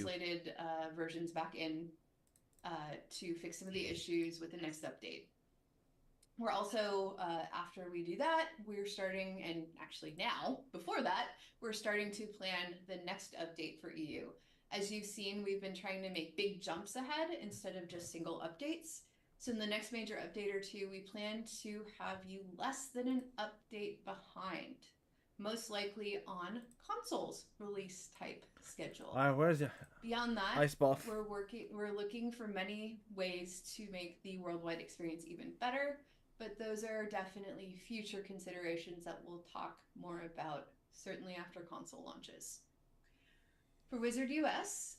translated versions back in to fix some of the issues with the next update. We're also, after we do that, we're starting, and actually now, before that, we're starting to plan the next update for EU. As you've seen, we've been trying to make big jumps ahead instead of just single updates. So in the next major update or two, we plan to have you less than an update behind, most likely on consoles release type schedule. All right, where's it? Beyond that, Ice buff. we're looking for many ways to make the worldwide experience even better, but those are definitely future considerations that we'll talk more about certainly after console launches. For Wizard US,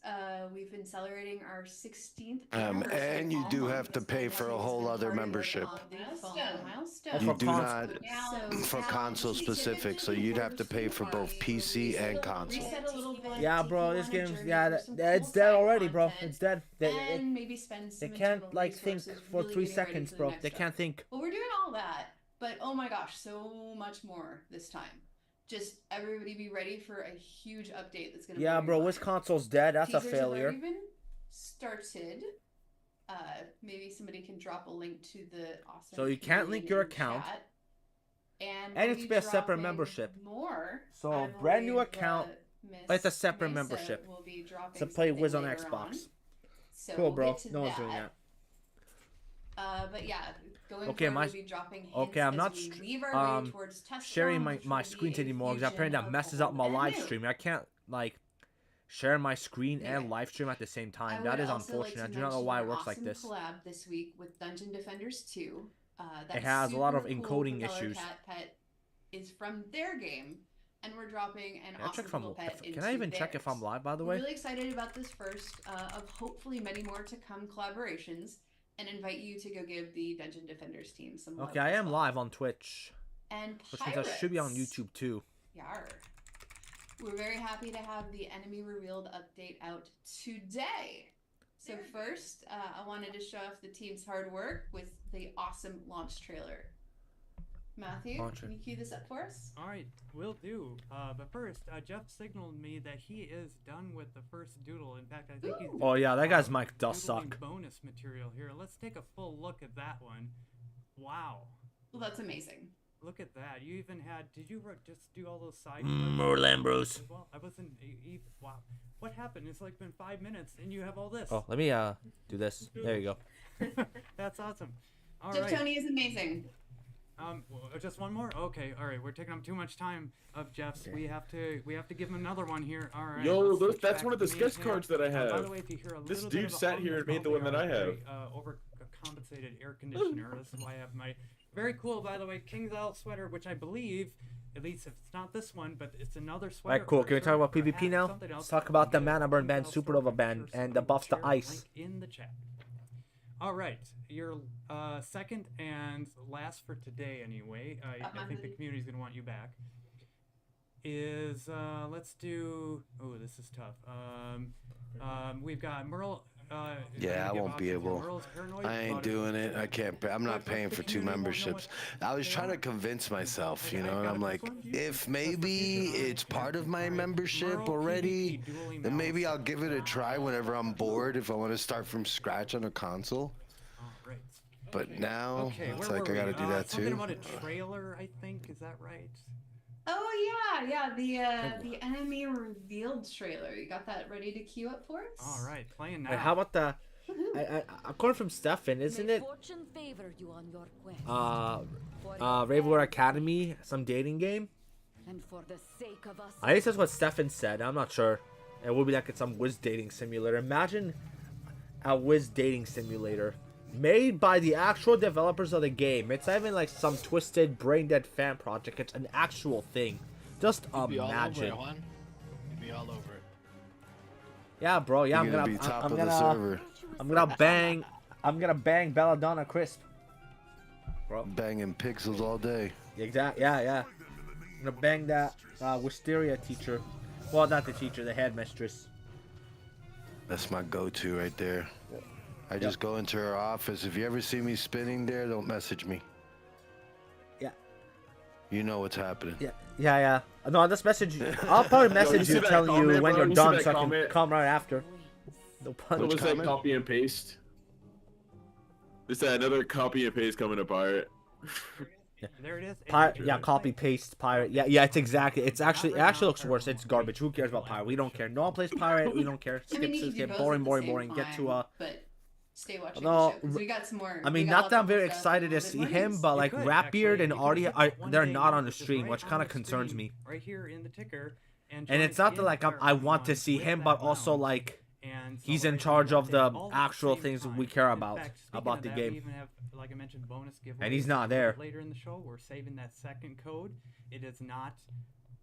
we've been celebrating our 16th and you do have to pay for a whole other membership. You do not for console specific, so you'd have to pay for both PC and console. Yeah, bro, this game's it's dead already, bro. It's dead. They can't like think for 3 seconds, bro. They can't think. Well, we're doing all that, but oh my gosh, so much more this time. Just everybody be ready for a huge update that's gonna. Yeah, bro, which console's dead? That's a failure. Even started. Maybe somebody can drop a link to the awesome. So you can't link your account. And it's be a separate membership. So brand new account. It's a separate membership. To play Wiz on Xbox. So cool, bro. No one's doing that. But yeah, going forward, we'll be dropping hints I'm not sharing launch, my screens anymore because apparently that messes up my live stream. I can't like share my screen and live stream at the same time. That is unfortunate. I do not know why it works like this. Collab this week with Dungeon Defenders 2. It has a lot of encoding issues. Pet is from their game, and we're dropping an awesome little pet into Can I even check if I'm live, by the way? We're really excited about this first of hopefully many more to come collaborations, and invite you to go give the Dungeon Defenders team some love. Okay, I am live on Twitch. And which means I should be on YouTube too. Yar. We're very happy to have the Enemy Revealed update out today. So first, I wanted to show off the team's hard work with the awesome launch trailer. Matthew, can you cue this up for us? All right, will do. But first, Jeff signaled me that he is done with the first doodle. In fact, I think he's oh yeah, that guy's mic does suck. Bonus material here. Let's take a full look at that one. Wow. Well, that's amazing. Look at that. You even had. Did you just do all those side? More Lambros. Well, I wasn't. Wow. What happened? It's like been 5 minutes, and you have all this. Oh, let me do this. There you go. That's awesome. All Jeff right. Tony is amazing. Just one more. Okay, all right. We're taking up too much time of Jeff's. Okay. We have to give him another one here. All right. Yo, look, that's one of the sketch cards that I have. By the way, if you hear a this little dude bit of sat here and made the one that I have. Overcompensated air conditioner. This is why I have my very cool, by the way, King's Out sweater, which I believe, at least if it's not this one, but it's another sweater. Alright, cool. Can we talk about PvP now? Let's talk about the Mana Burn band, Supernova band, and the buffs to ice. In the chat. All right, your second and last for today, anyway. I think the community's gonna want you back. Is let's do. Oh, this is tough. We've got Merle. Yeah, I won't be able. I ain't doing it. I can't. I'm not paying for 2 memberships. I was trying to convince myself, you know, and I'm like, if maybe it's part of my membership already, then maybe I'll give it a try whenever I'm bored if I want to start from scratch on a console. But now it's like I gotta do that too. Something about a trailer, I think. Is that right? Oh yeah, the Enemy Revealed trailer. You got that ready to queue up for us? All right, playing now. Wait, how about the? According from Stefan, isn't it? Ravenlord Academy, some dating game. And for the sake of us, I think that's what Stefan said. I'm not sure. It would be like some Wiz dating simulator. Imagine a Wiz dating simulator made by the actual developers of the game. It's not even like some twisted, brain-dead fan project. It's an actual thing. Just imagine. You'd be all over it. Yeah, bro. Yeah, I'm gonna bang Belladonna Crisp. Bro. Banging pixels all day. Exactly. Yeah. I'm gonna bang that Wisteria teacher. Well, not the teacher, the headmistress. That's my go-to right there. I just go into her office. If you ever see me spinning there, don't message me. Yeah. You know what's happening. Yeah. No, I'll just message you. I'll probably message see you that telling you comment, when bro? you're You see done that so I can comment? come right after. No pun. What was that comment? copy and paste? Is that another copy and paste coming to Pirate? There it is. Pirate, yeah, copy paste Pirate. Yeah, it's exactly. It actually looks worse. It's garbage. Who cares about Pirate? We don't care. No one plays Pirate. We don't care. I mean, you can do Skip. both Boring, at the boring, same boring. Get to time, but stay watching No, the show because we got some more. I mean, we got not lots that I'm of very stuff, excited a to little see bit more him, news. but like could, Rapbeard actually. and You could Artie, just hit one they're day not now, on the which is stream, right which on kind of the concerns screen, me. right here in the ticker. And And it's join not that in like I want to Pirate see with him, that but also round. like And he's in celebrating charge that of day, the all at actual same things we time. care In about fact, speaking about of the that, game. We even have, like I mentioned, bonus giveaways. And he's not there. Later in the show, we're saving that second code. It is not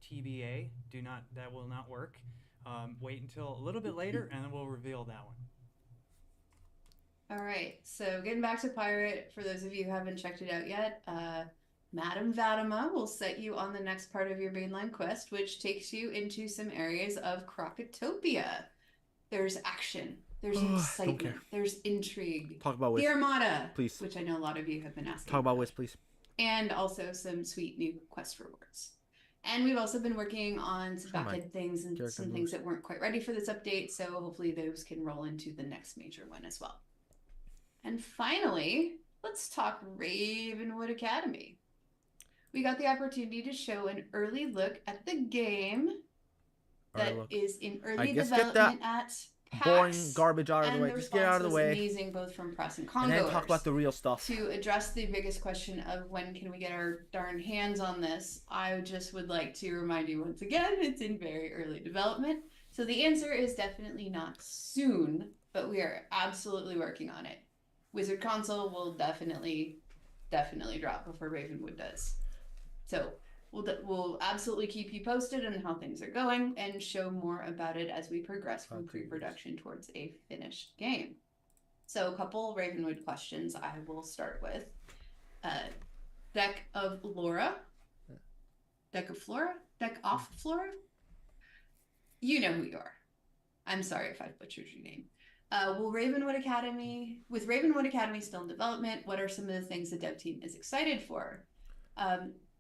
TBA. That will not work. Wait until a little bit later, and then we'll reveal that one. All right, so getting back to Pirate, for those of you who haven't checked it out yet, Madame Vadima will set you on the next part of your mainline quest, which takes you into some areas of Crocotopia. There's action, there's excitement, there's intrigue. Talk about Wiz, the Armada, please. which I know a lot of you have been asking. Talk about Wiz, please. And also some sweet new quest rewards. And we've also been working on some back-end things and some things that weren't quite ready for this update, so hopefully those can roll into the next major one as well. And finally, let's talk Ravenwood Academy. We got the opportunity to show an early look at the game that is in early development at PAX. Boring garbage out of the way. Just get out of the way. Amazing, both from press and And then talk about the real stuff. To address the biggest question of when can we get our darn hands on this, I just would like to remind you once again, it's in very early development. So the answer is definitely not soon, but we are absolutely working on it. Wizard console will definitely drop before Ravenwood does. So we'll absolutely keep you posted on how things are going and show more about it as we progress from pre-production towards a finished game. So a couple Ravenwood questions I will start with. Deck of Flora? Deck of Flora? Deck off Flora? You know who you are. I'm sorry if I butchered your name. With Ravenwood Academy still in development, what are some of the things the dev team is excited for?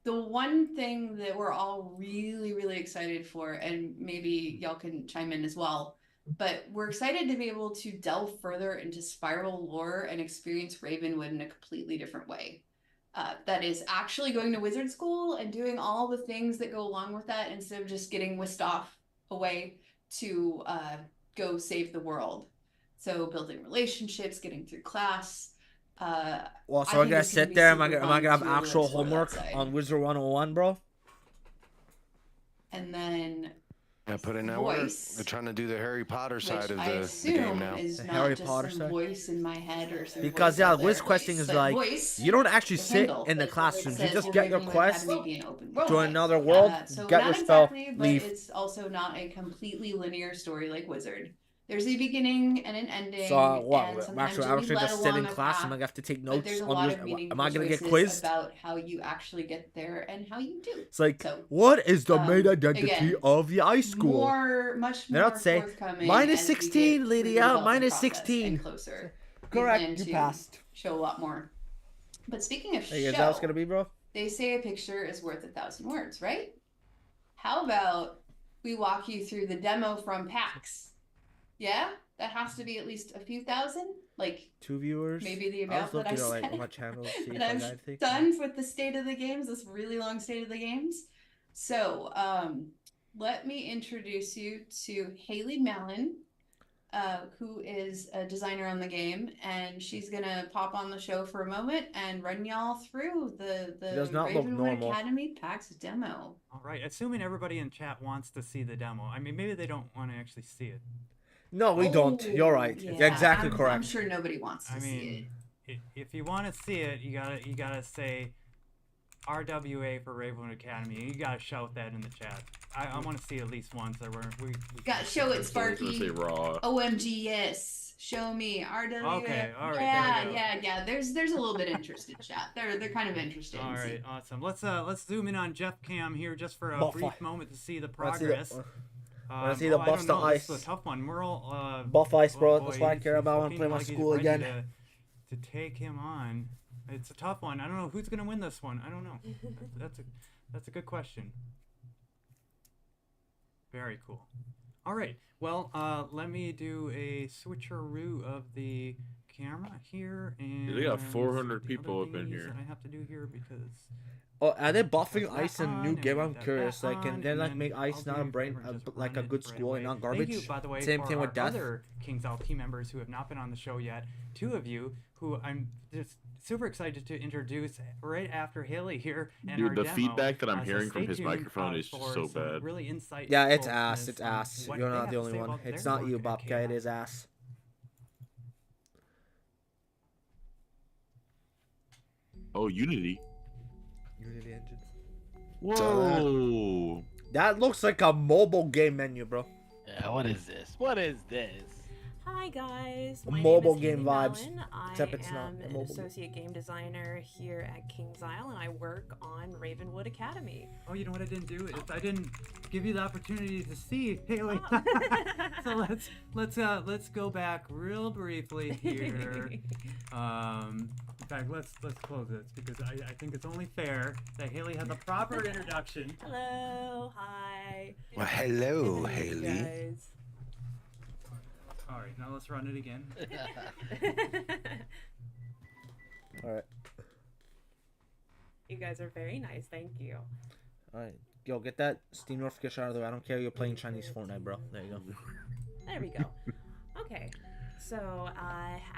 The one thing that we're all really, really excited for, and maybe y'all can chime in as well, but we're excited to be able to delve further into Spiral lore and experience Ravenwood in a completely different way. That is actually going to wizard school and doing all the things that go along with that instead of just getting whisked off away to go save the world. So building relationships, getting through class. Well, so I'm gonna sit there. Am I gonna have actual homework on WIZARD101, bro? And then I put in that work. They're trying to do the Harry Potter side of the game now. Is the not Harry just Potter some side. Voice in my head or some Because yeah, Wiz questing is like you don't actually sit in the classrooms. You just get your quest, join another world, so get not your spell, exactly, but leave. it's also not a completely linear story like Wizard. There's a beginning and an ending. So what? And Actually, sometimes I you'll be just led sit in along a class path, and I have to take but notes there's a on lot Wiz. of meaningful Am I gonna get choices quizzed? about how you actually get there and how you do. It's like, So, what is the main identity again, of the high school? Much They more don't say, forthcoming minus as we 16, get through the Lydia, development minus process 16. and closer. We Correct, plan you to passed. Show a lot more. But speaking of Hey, show, is that what's gonna be, bro? they say a picture is worth 1,000 words, right? How about we walk you through the demo from PAX? Yeah? That has to be at least a few thousand? Like 2 viewers? maybe the I amount was that I looking at said. like on my channel to see if that I I've got anything. done with the state of the games, this really long state of the games. So, let me introduce you to Haley Mallon, who is a designer on the game, and she's gonna pop on the show for a moment and run y'all through the does not look Ravenwood normal. Academy PAX demo. All right, assuming everybody in chat wants to see the demo. I mean, maybe they don't want to actually see it. No, we don't. You're right. Yeah, Exactly I'm correct. sure nobody wants to I see mean, if you want to see it, you gotta say RWA for Ravenwood Academy. You gotta shout that in the chat. I want to see it at least once. That we Gotta show it, I was Sparky. gonna say raw. OMG, yes. Show me RWA. Okay, all right, Yeah, there we go. yeah. There's a little bit of interest in chat. They're kind of interested. All in right, seeing. awesome. Let's zoom in on Jeff Cam here just for a Buff brief ice. moment to see the Wanna see the- progress. wanna see the I buffs don't to know, This ice. is a tough one. Merle. Buff ice, bro. oh That's boy, what I he's- care about when I he's play my looking like school he's ready again. To take him on. It's a tough one. I don't know who's gonna win this one. I don't know. That's a good question. Very cool. All right. Well, let me do a switcheroo of the camera here, and They got 400 the people other up in thingies here. that I have to do here because Oh, are they buffing That's that ice in on, new and game? we I'm got curious. that Like, can on, they and like then make ice I'll not a do brain, everyone just like a run good it right school and away. not garbage? Thank you, by the way, Same for thing with our death. other King's LP members who have not been on the show yet. 2 of you who I'm just super excited to introduce right after Haley here and Dude, our the demo. feedback that I'm So hearing from stay his tuned, microphone is just for so some bad. Really insightful. Yeah, it's ass. It's ass. what You're they not have the to only say one. about It's their not you, work at Bobcat. It Chaos. is ass. Oh, Unity. Unity engine. Whoa. That looks like a mobile game menu, bro. Yeah, what is this? What is this? Hi guys, A my mobile name is game Haley vibes, Mellon. I except it's not am a an mobile game. associate game designer here at Kings Isle, and I work on Ravenwood Academy. Oh, you know what I didn't do? Is I didn't give you the opportunity to see Haley. Oh. So let's go back real briefly here. In fact, let's close this because I think it's only fair that Haley has a proper introduction. Hello, hi. Well, hello, Hey, Haley. guys. All right, now let's run it again. All right. You guys are very nice, thank you. All right. Yo, get that Steam notification out of the way. I don't care. You're playing Chinese Fortnite, bro. There you go. There we go. Okay, so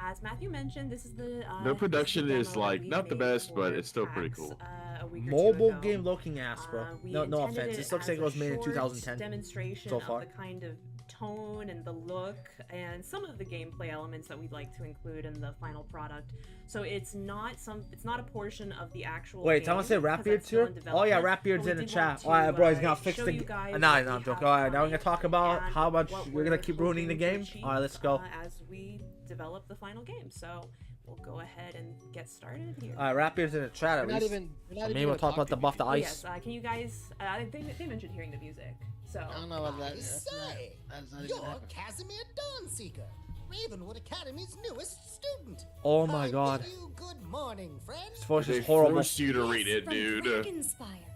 as Matthew mentioned, this is the Their production this is the demo like that we not the made best, but for it's still pretty PAX, cool. a week or two Mobile ago. game looking ass, bro. We No intended offense. it This looks as like it was a made in short 2010. Demonstration so far. of the kind of tone and the look and some of the gameplay elements that we'd like to include in the final product. So it's not a portion of the actual Wait, game, someone say 'cause Rapbeard's that's still here? in Oh yeah, development, Rapbeard's but we in the did chat. want to, Alright, bro, he's gonna fix show the. you guys Nah, what no, I'm we joking. have Alright, now we're coming gonna talk about and how much what we're gonna keep ruining the hoping to game. achieve, Alright, let's go. as we develop the final game. So we'll go ahead and get started here. Alright, Rapbeard's in the chat at We're not least. even. We're not So even maybe we'll gonna talk about the to buff the you. Oh, ice. yes, can you guys? They mentioned hearing the music. So I don't know about that. Say, That's not even you're happening. Casimir Dawnseeker, Ravenwood Academy's newest student. Oh my I god. bid you good morning, friend. His voice They is horrible. forced you to read it, From dude. Dragonspire.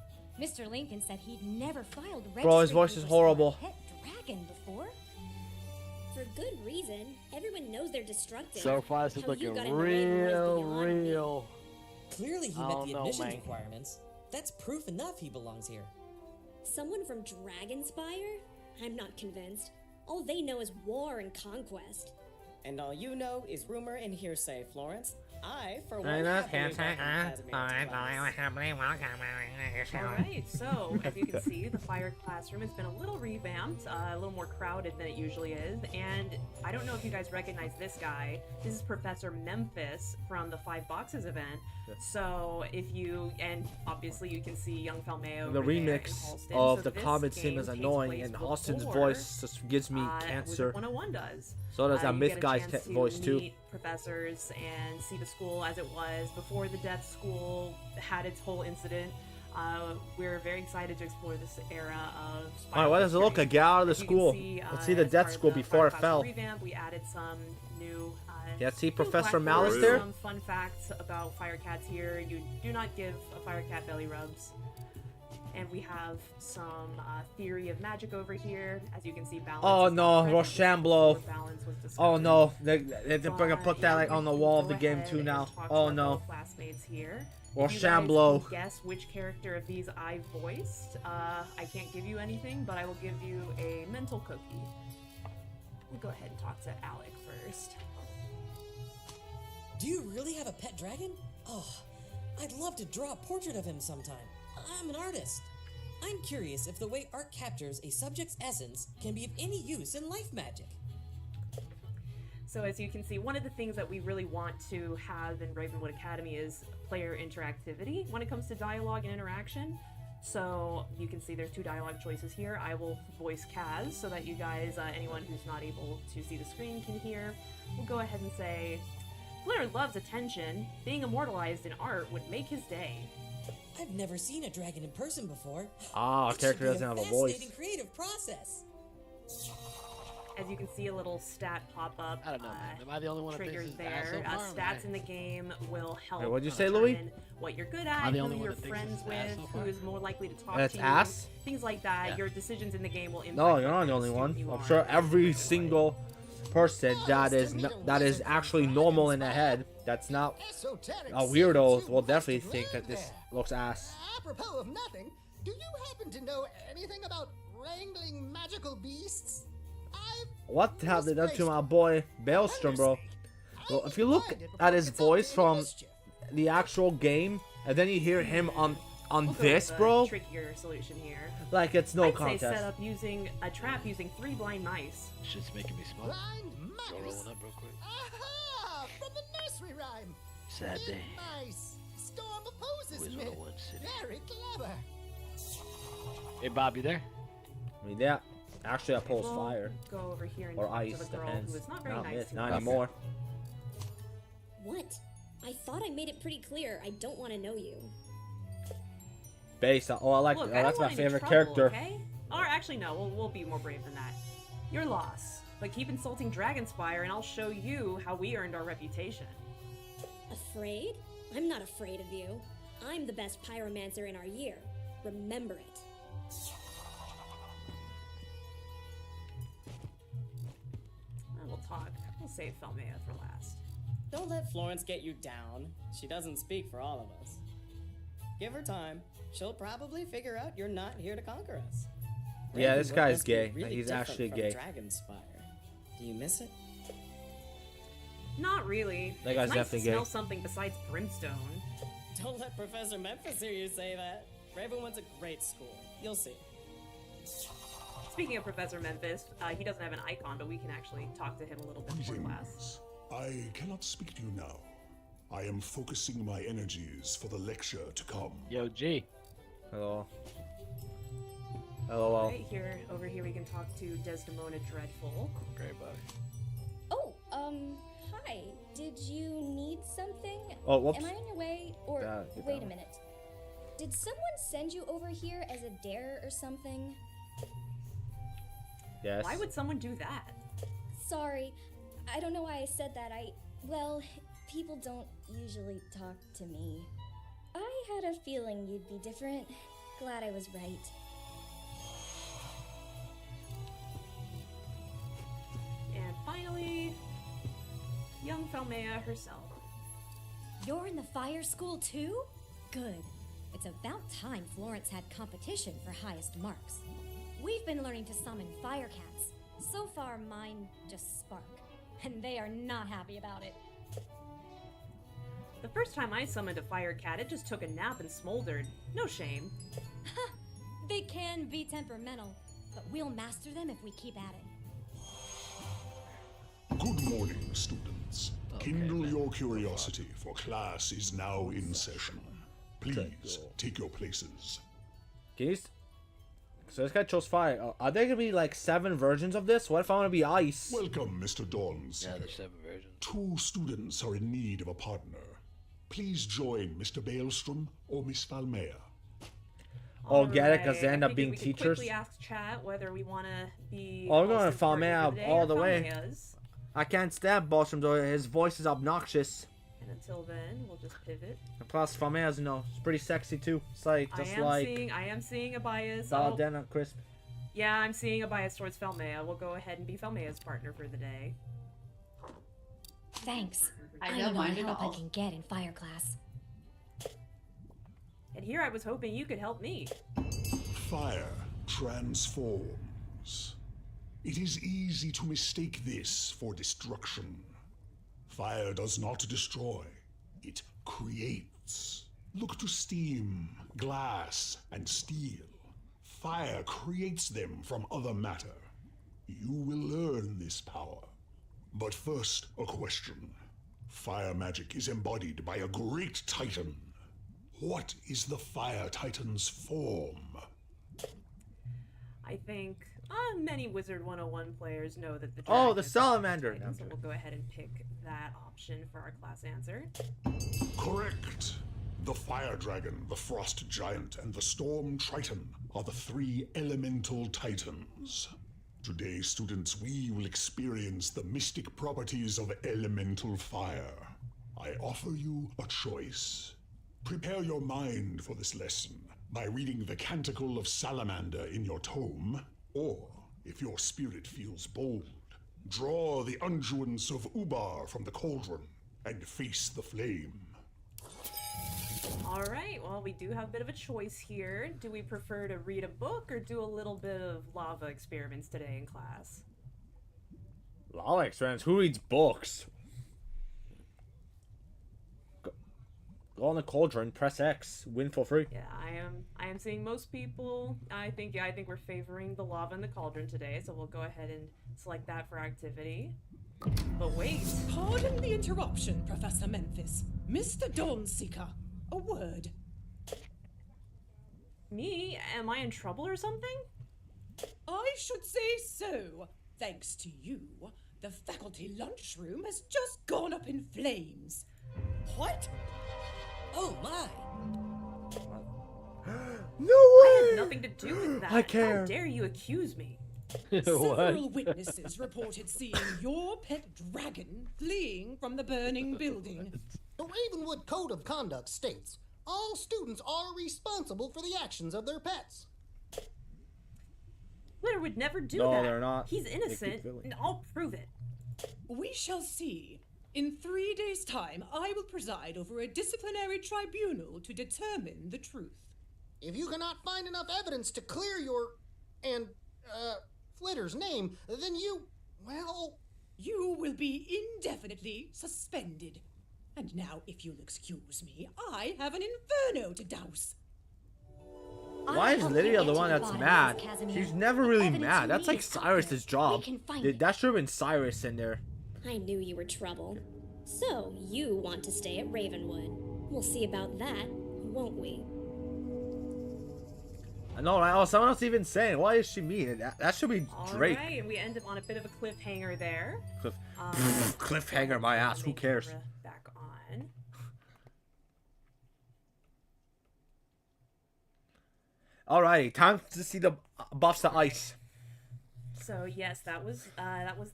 Mr. Lincoln said he'd never filed Bro, his registry voice is papers horrible. for a pet dragon before. For good reason. Everyone knows they're destructive. So far, this is How you looking got in Ravenwood is real, beyond me. real. Clearly he I met don't the know, admissions man. requirements. That's proof enough he belongs here. Someone from Dragonspire? I'm not convinced. All they know is war and conquest. And all you know is rumor and hearsay, Florence. I, for one, I know, happily can't say, welcome Casimir to class. Alright, so as you can see, the fire classroom has been a little revamped, a little more crowded than it usually is, and I don't know if you guys recognize this guy. This is Professor Memphis from the Five Boxes event. So if you, and obviously you can see young Falmeo The over there in remix Halston. of So the this comet game scene is takes annoying, place and Austin's before, voice just gives me cancer. WIZARD101 does. So does that You myth get a guy's chance to voice too. meet professors and see the school as it was before the Death School had its whole incident. We're very excited to explore this era of Alright, what does it look like? Get out of the As you can school. see, Let's see the as Death part of School the before it Fire Class fell. Revamp, we added some new. Yeah, see new Professor blackboards, Malice there? Some fun facts about fire cats here. You do not give a fire cat belly rubs. And we have some theory of magic over here. As you can see, balance. Oh is no, not present Rochambeau. before balance was Oh discovered. no, they're gonna put that like Yeah, on the we wall can of the go game ahead too and now. talk to Oh our no. fellow classmates here. Or If you guys Shamblo. can guess which character of these I voiced. I can't give you anything, but I will give you a mental cookie. We'll go ahead and talk to Alec first. Do you really have a pet dragon? Oh, I'd love to draw a portrait of him sometime. I'm an artist. I'm curious if the way art captures a subject's essence can be of any use in life magic. So as you can see, one of the things that we really want to have in Ravenwood Academy is player interactivity when it comes to dialogue and interaction. So you can see there's two dialogue choices here. I will voice Kaz so that you guys, anyone who's not able to see the screen can hear. We'll go ahead and say, Blair loves attention. Being immortalized in art would make his day. I've never seen a dragon in person before. Ah, It should character be doesn't have a fascinating voice. creative process. as you can see a little stat pop up. I don't know, man. Am I the only one that thinks Triggered it's bad there. so far? Stats in the game will help. Wait, what'd you say, Louis? determine what you're good Am I at, the who only one you're that thinks friends it's bad with, so who far? is more likely to talk It's to you. ass? Things like that. Yeah. Your decisions in the game will impact. No, you're what not the kind of only one. student you I'm are. sure every single person that is actually normal in the head, that's not a weirdo, will definitely think that this looks ass. Apropos of nothing, do you happen to know anything about wrangling magical beasts? What have they done to my boy Baelstrom, bro? Well, if you look at his voice from the actual game, and then you hear him on We'll go this, with a bro, trickier solution here. like it's no I'd say contest. set up using a trap using 3 blind mice. Shit's making me smoke. Blind Go mice. rolling up real quick. Aha! From the nursery rhyme. Sad Big day. mice. Storm opposes myth. WIZARD101 City. Very clever. Hey, Bob, you there? I mean, yeah, actually, I pulls We'll fire go over here and or talk ice, to the girl depends. who is not very Not nice myth, to not us. anymore. What? I thought I made it pretty clear I don't want to know you. Based on, oh, I like, Look, oh, I don't that's my want any favorite trouble, character. Okay? Or actually, no. We'll be more brave than that. Your loss. But keep insulting Dragonspire, and I'll show you how we earned our reputation. Afraid? I'm not afraid of you. I'm the best pyromancer in our year. Remember it. We'll talk. We'll save Felmea for last. Don't let Florence get you down. She doesn't speak for all of us. Give her time. She'll probably figure out you're not here to conquer us. Yeah, this Ravenwood guy's must be gay. really He's different actually from gay. Dragonspire. Do you miss it? Not really. That guy's it's nice definitely to gay. smell something besides brimstone. Don't let Professor Memphis hear you say that. Ravenwood's a great school. You'll see. Speaking of Professor Memphis, he doesn't have an icon, but we can actually talk to him a little bit before class. I cannot speak to you now. I am focusing my energies for the lecture to come. Yo, G. Hello. Hello. Right here, over here, we can talk to Desdemona Dreadful. Great, buddy. Oh, hi. Did you need something? Oh, whoops. Am I on your way? Or, Yeah, get wait a down. minute. Did someone send you over here as a dare or something? Yes. Why would someone do that? Sorry. I don't know why I said that. Well, people don't usually talk to me. I had a feeling you'd be different. Glad I was right. And finally, young Felmea herself. You're in the fire school too? Good. It's about time Florence had competition for highest marks. We've been learning to summon fire cats. So far, mine just spark. And they are not happy about it. The first time I summoned a fire cat, it just took a nap and smoldered. No shame. They can be temperamental, but we'll master them if we keep at it. Good morning, students. Kindle your curiosity, for class is now in session. Please, take your places. Can you so this guy chose fire. Are there gonna be like 7 versions of this? What if I want to be ice? Welcome, Mr. Dawnseeker. Yeah, there's 7 versions. 2 students are in need of a partner. Please join Mr. Baelstrom or Miss Falmea. Oh, get it? Because they Alright, end I up think being we can teachers? quickly ask chat whether we want to be. Oh, I'm going to Austin's partner Falmea for the day all or the way. Falmea's. I can't stand Bostrom though. His voice is obnoxious. And until then, we'll just pivot. And plus, Falmea's, it's pretty sexy too. It's like, just like I am seeing a bias. Dana Crisp. Yeah, I'm seeing a bias towards Felmea. We'll go ahead and be Felmea's partner for the day. Thank I need don't all mind the at help all. I can get in fire class. And here I was hoping you could help me. Fire transforms. It is easy to mistake this for destruction. Fire does not destroy, it creates. Look to steam, glass, and steel. Fire creates them from other matter. You will learn this power. But first, a question. Fire magic is embodied by a great titan. What is the Fire Titan's form? I think many WIZARD101 players know that the Oh, dragon the is salamander. Titan, so we'll go ahead and pick that option for our class answer. Correct. The Fire Dragon, the Frost Giant, and the Storm Triton are the 3 elemental titans. Today, students, we will experience the mystic properties of elemental fire. I offer you a choice. Prepare your mind for this lesson by reading the Canticle of Salamander in your tome, or, if your spirit feels bold, draw the unguents of Ubar from the cauldron and face the flame. All right, well, we do have a bit of a choice here. Do we prefer to read a book or do a little bit of lava experiments today in class? Lava experiments? Who reads books? Go on the cauldron, press X, win for free. Yeah, I am seeing most people. I think we're favoring the lava and the cauldron today, so we'll go ahead and select that for activity. But wait. Pardon the interruption, Professor Memphis. Mr. Dawnseeker, a word. Me? Am I in trouble or something? I should say so. Thanks to you, the faculty lunchroom has just gone up in flames. What? Oh my! No way! I had nothing to do with that. I care. How dare you accuse me? Several witnesses reported seeing your pet dragon fleeing from the burning building. The Ravenwood Code of Conduct states all students are responsible for the actions of their pets. Flitter would never do No, that. they're not. He's innocent, and I'll prove it. We shall see. In 3 days' time, I will preside over a disciplinary tribunal to determine the truth. If you cannot find enough evidence to clear your and Flitter's name, then you will be indefinitely suspended. And now, if you'll excuse me, I have an inferno to douse. Why is Lydia the one that's mad? She's never really mad. That's like Cyrus's job. That should have been Cyrus in there. I knew you were trouble. So, you want to stay at Ravenwood. We'll see about that, won't we? I know, right? Oh, someone else even saying, why is she mean? That should be Drake. Alright, and we end up on a bit of a cliffhanger there. Cliffhanger my ass, who cares? Back on. Alrighty, time to see the buffs to ice. So yes, that was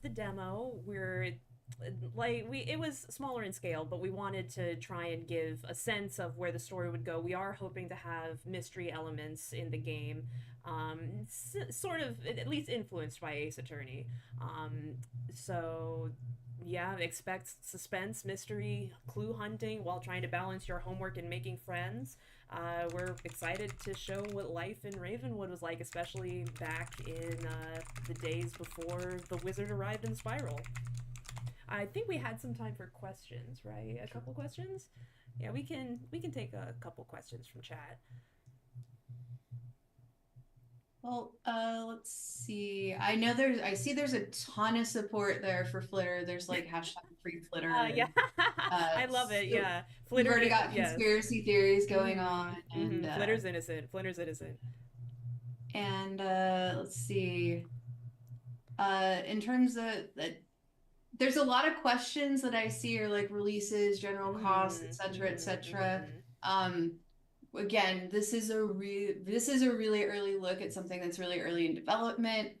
the demo. It was smaller in scale, but we wanted to try and give a sense of where the story would go. We are hoping to have mystery elements in the game, sort of at least influenced by Ace Attorney. So yeah, expect suspense, mystery, clue hunting while trying to balance your homework and making friends. We're excited to show what life in Ravenwood was like, especially back in the days before the wizard arrived in Spiral. I think we had some time for questions, right? A couple questions? Yeah, we can take a couple questions from chat. Well, let's see. I see there's a ton of support there for Flitter. There's like #free Flitter. Yeah, I love it. Yeah, Flitter. We've already got conspiracy theories going on. And Flitter's innocent. Flitter's innocent. And let's see. In terms of there's a lot of questions that I see are like releases, general costs, etc., etc. Again, this is a really early look at something that's really early in development.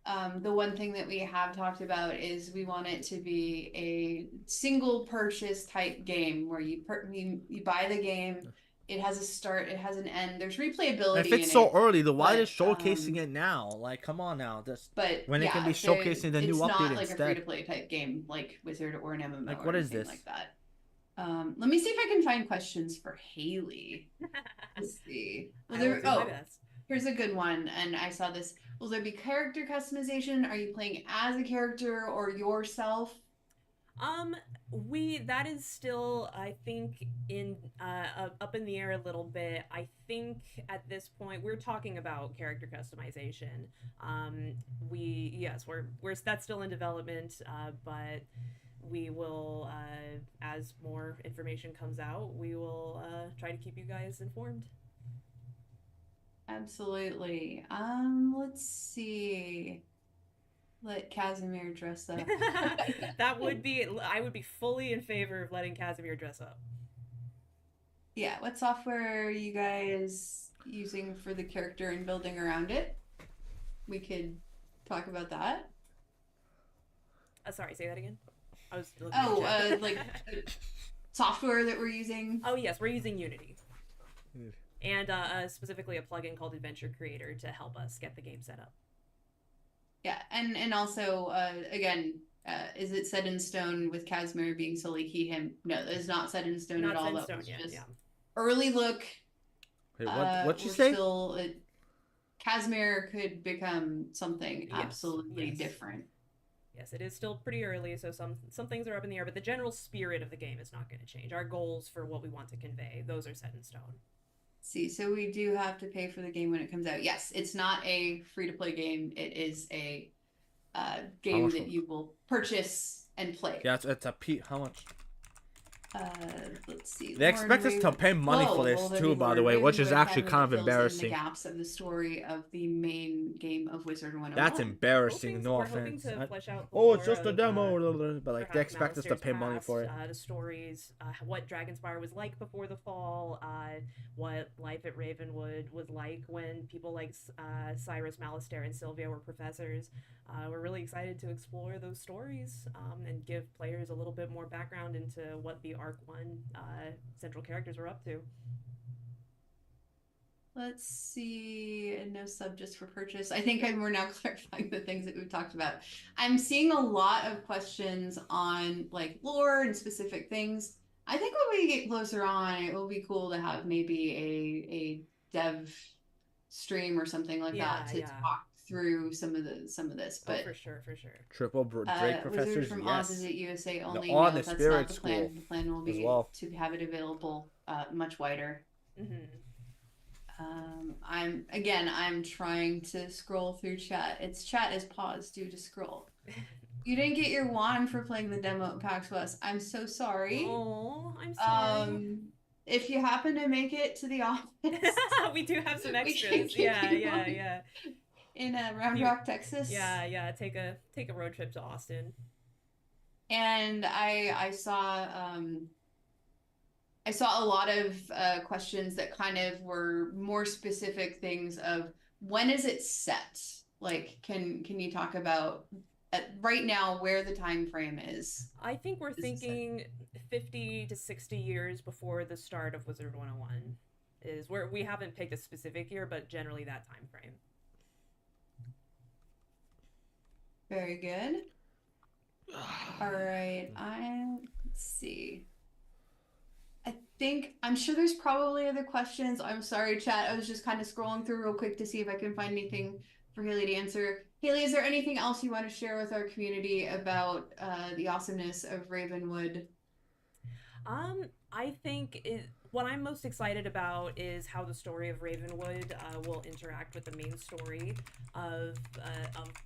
The one thing that we have talked about is we want it to be a single purchase type game where you buy the game. It has a start, it has an end. There's replayability. If it's so early, then why is showcasing it now? Like, come on now, when it can be showcasing the new update instead. It's not like a free-to-play type game like Wizard or an MMO. Like, what is this? Like that. Let me see if I can find questions for Haley. Let's see. Here's a good one, and I saw this. Will there be character customization? Are you playing as a character or yourself? That is still, I think, up in the air a little bit. I think at this point we're talking about character customization. That's still in development, but we will, as more information comes out, we will try to keep you guys informed. Absolutely. Let's see. Let Casimir dress up. I would be fully in favor of letting Casimir dress up. Yeah, what software are you guys using for the character and building around it? We could talk about that. Sorry, say that again. I was looking at chat. Like software that we're using. Oh yes, we're using Unity, and specifically a plugin called Adventure Creator to help us get the game set up. Yeah, and also again, is it set in stone with Casimir being solely he him? No, it's not set in stone at all. Not set in stone yet. Yeah. Early look. Wait, what'd you say? Casimir could become something absolutely different. Yes, it is still pretty early, so some things are up in the air, but the general spirit of the game is not going to change. Our goals for what we want to convey, those are set in stone. See, so we do have to pay for the game when it comes out. Yes, it's not a free-to-play game. It is a game that you will purchase and play. Yeah, it's a how much? Let's see. They expect us to pay money for this too, by the way, which is actually kind of embarrassing. The gaps of the story of the main game of WIZARD101. That's embarrassing. No offense. It's just a demo, but like they expect us to pay money for it. The stories, what Dragonspire was like before the fall, what life at Ravenwood was like when people like Cyrus, Malistaire, and Sylvia were professors. We're really excited to explore those stories and give players a little bit more background into what the Arc 1 central characters were up to. Let's see. No sub just for purchase. I think we're now clarifying the things that we've talked about. I'm seeing a lot of questions on like lore and specific things. I think when we get closer on, it will be cool to have maybe a dev stream or something like that to talk through some of this. But for sure. Triple Drake professors. Wizard from Oz is at USA only. On no, the that's Spirit not the School. plan. The plan will be to have it available much wider. I'm trying to scroll through chat. Chat is paused due to scroll. You didn't get your wand for playing the demo at PAX West. I'm so sorry. Oh, I'm sorry. If you happen to make it to the office, we do have some extras. Yeah. In Round Rock, Texas. Yeah. Take a road trip to Austin. And I saw a lot of questions that kind of were more specific things of when is it set? Like, can you talk about right now where the time frame is? I think we're thinking 50 to 60 years before the start of WIZARD101 is where we haven't picked a specific year, but generally that time frame. Very good. All right, let's see. I'm sure there's probably other questions. I'm sorry, chat. I was just kind of scrolling through real quick to see if I can find anything for Haley to answer. Haley, is there anything else you want to share with our community about the awesomeness of Ravenwood? I think what I'm most excited about is how the story of Ravenwood will interact with the main story of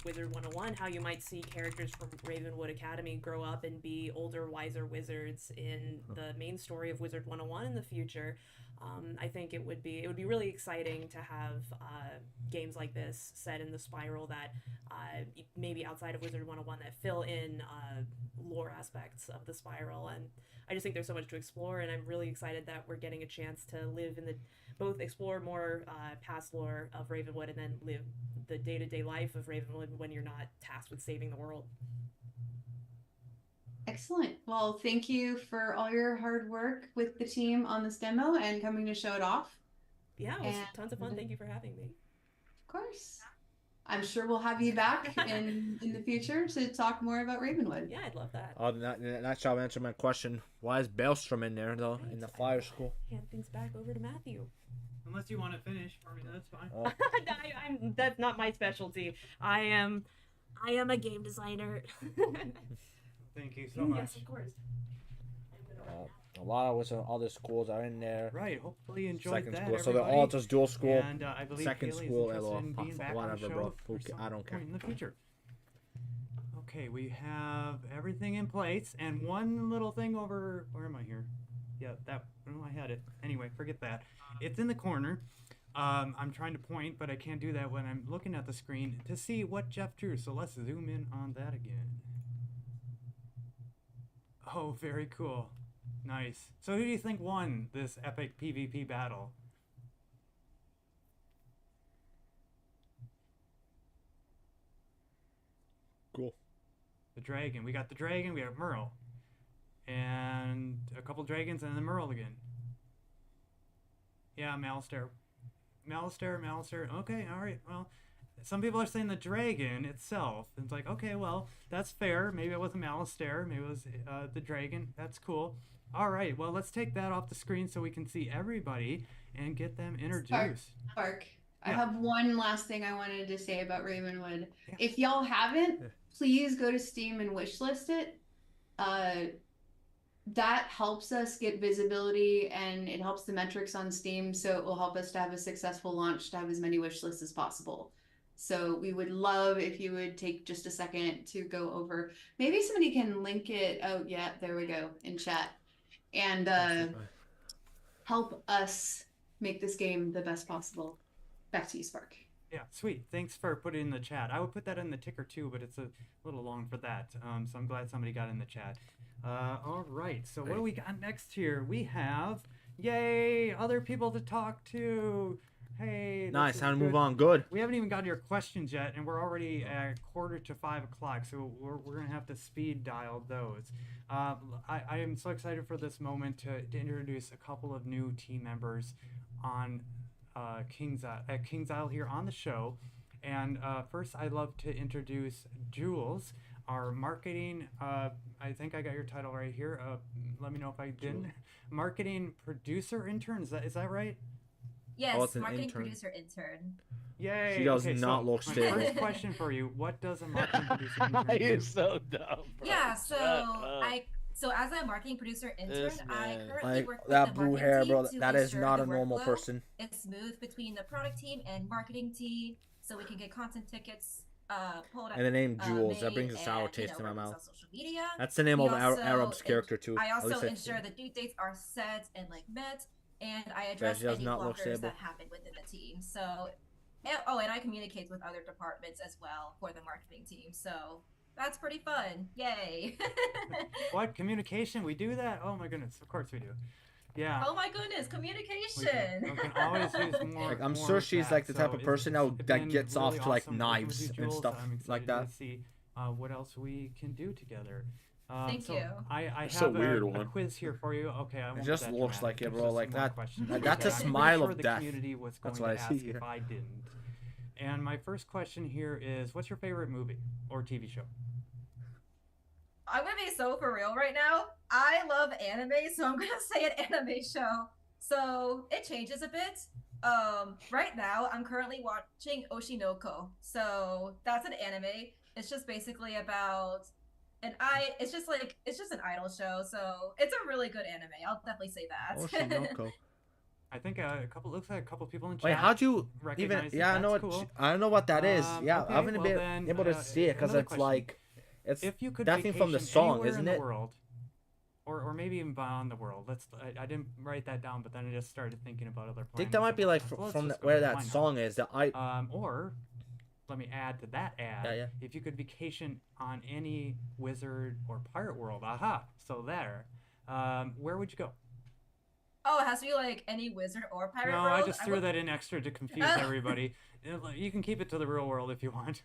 WIZARD101, how you might see characters from Ravenwood Academy grow up and be older, wiser wizards in the main story of WIZARD101 in the future. I think it would be really exciting to have games like this set in the spiral that maybe outside of WIZARD101 that fill in lore aspects of the spiral. And I just think there's so much to explore, and I'm really excited that we're getting a chance to live in both explore more past lore of Ravenwood and then live the day-to-day life of Ravenwood when you're not tasked with saving the world. Excellent. Well, thank you for all your hard work with the team on this demo and coming to show it off. Yeah, it was tons of fun. Thank you for having me. Of course. I'm sure we'll have you back in the future to talk more about Ravenwood. Yeah, I'd love that. Oh, that shall answer my question. Why is Baelstrom in there, though, in the fire school? Hand things back over to Matthew. Unless you want to finish for me, that's fine. Oh. That's not my specialty. I am a game designer. Thank you so much. Yes, of course. A lot of other schools are in there. Right. Hopefully you enjoyed second that, school, everybody. so they're all just dual school. And I believe second Haley's school, interested in being back on the whatever, show bro. for I don't care. In the future. Okay, we have everything in place, and one little thing over. Where am I here? Yeah, that. Oh, I had it. Anyway, forget that. It's in the corner. I'm trying to point, but I can't do that when I'm looking at the screen to see what Jeff drew. So let's zoom in on that again. Oh, very cool. Nice. So who do you think won this epic PvP battle? Cool. The dragon. We got the dragon. We have Merle. And a couple dragons and then Merle again. Yeah, Malistair. Malistair. Okay, all right. Well, some people are saying the dragon itself. And it's like, okay, well, that's fair. Maybe it wasn't Malistair. Maybe it was the dragon. That's cool. All right. Well, let's take that off the screen so we can see everybody and get them introduced. Spark. Yeah. I have one last thing I wanted to say about Ravenwood. Yeah. If y'all haven't, please go to Steam and wishlist it. That helps us get visibility and it helps the metrics on Steam, so it will help us to have a successful launch, to have as many wish lists as possible. So we would love if you would take just a second to go over. Maybe somebody can link it. Oh yeah, there we go, in chat. And help us make this game the best possible. Back to you, Spark. Yeah, sweet. Thanks for putting it in the chat. I would put that in the ticker too, but it's a little long for that. So I'm glad somebody got in the chat. All right, so what do we got next here? We have, yay, other people to talk to. Hey, nice. Time to move on. Good. We haven't even got your questions yet, and we're already at 4:45, so we're gonna have to speed dial those. I am so excited for this moment to introduce a couple of new team members on King's Isle here on the show. And first, I'd love to introduce Jules, our marketing. I think I got your title right here. Let me know if I didn't. Marketing producer intern. Is that right? Yes, marketing producer intern. Yay! She does not look stable. First question for you: what does a marketing producer intern do? You're so dumb, bro. Yeah, so as a marketing producer intern, I currently work with that the blue marketing hair, team bro. to That is ensure not the a normal workflow person. is smooth between the product team and marketing team, so we can get content tickets pulled. And the name Jules, that brings a sour taste in my mouth. Social media. That's the name of Arab's character too. I also ensure the due dates are set and met, and I address any blockers that happen within the team. So, and I communicate with other departments as well for the marketing team. So that's pretty fun. Yay! What communication? We do that? Oh my goodness! Of course we do. Yeah. Oh my goodness, communication. We can always use more. Like, I'm sure she's like the type of person that gets off to like knives and stuff like that. To see what else we can do together. Thank you. I have a quiz here for you. Okay, I won't. It just looks like it, bro. Like that. Like, that's a smile of death. That's what I see here. If I didn't. And my first question here is, what's your favorite movie or TV show? I'm gonna be so for real right now. I love anime, so I'm gonna say an anime show. So it changes a bit. Right now I'm currently watching Oshinoko. So that's an anime. It's just basically about it's just an idol show. So it's a really good anime. I'll definitely say that. Oshinoko. I think looks like a couple people in chat. Wait, how'd you recognize even? Yeah, I know what. Cool. I don't know what that is. Yeah, okay, I haven't been able to see it because it's question. like, it's if you could that thing from the song, isn't it? World, or maybe even beyond the world. I didn't write that down, but then I just started thinking about other planets. I think that might be like from where that song is. That or let me add to that ad. Yeah. If you could vacation on any wizard or pirate world, so there, where would you go? Oh, it has to be like any wizard or pirate world? No, I just threw that in extra to confuse everybody. You can keep it to the real world if you want.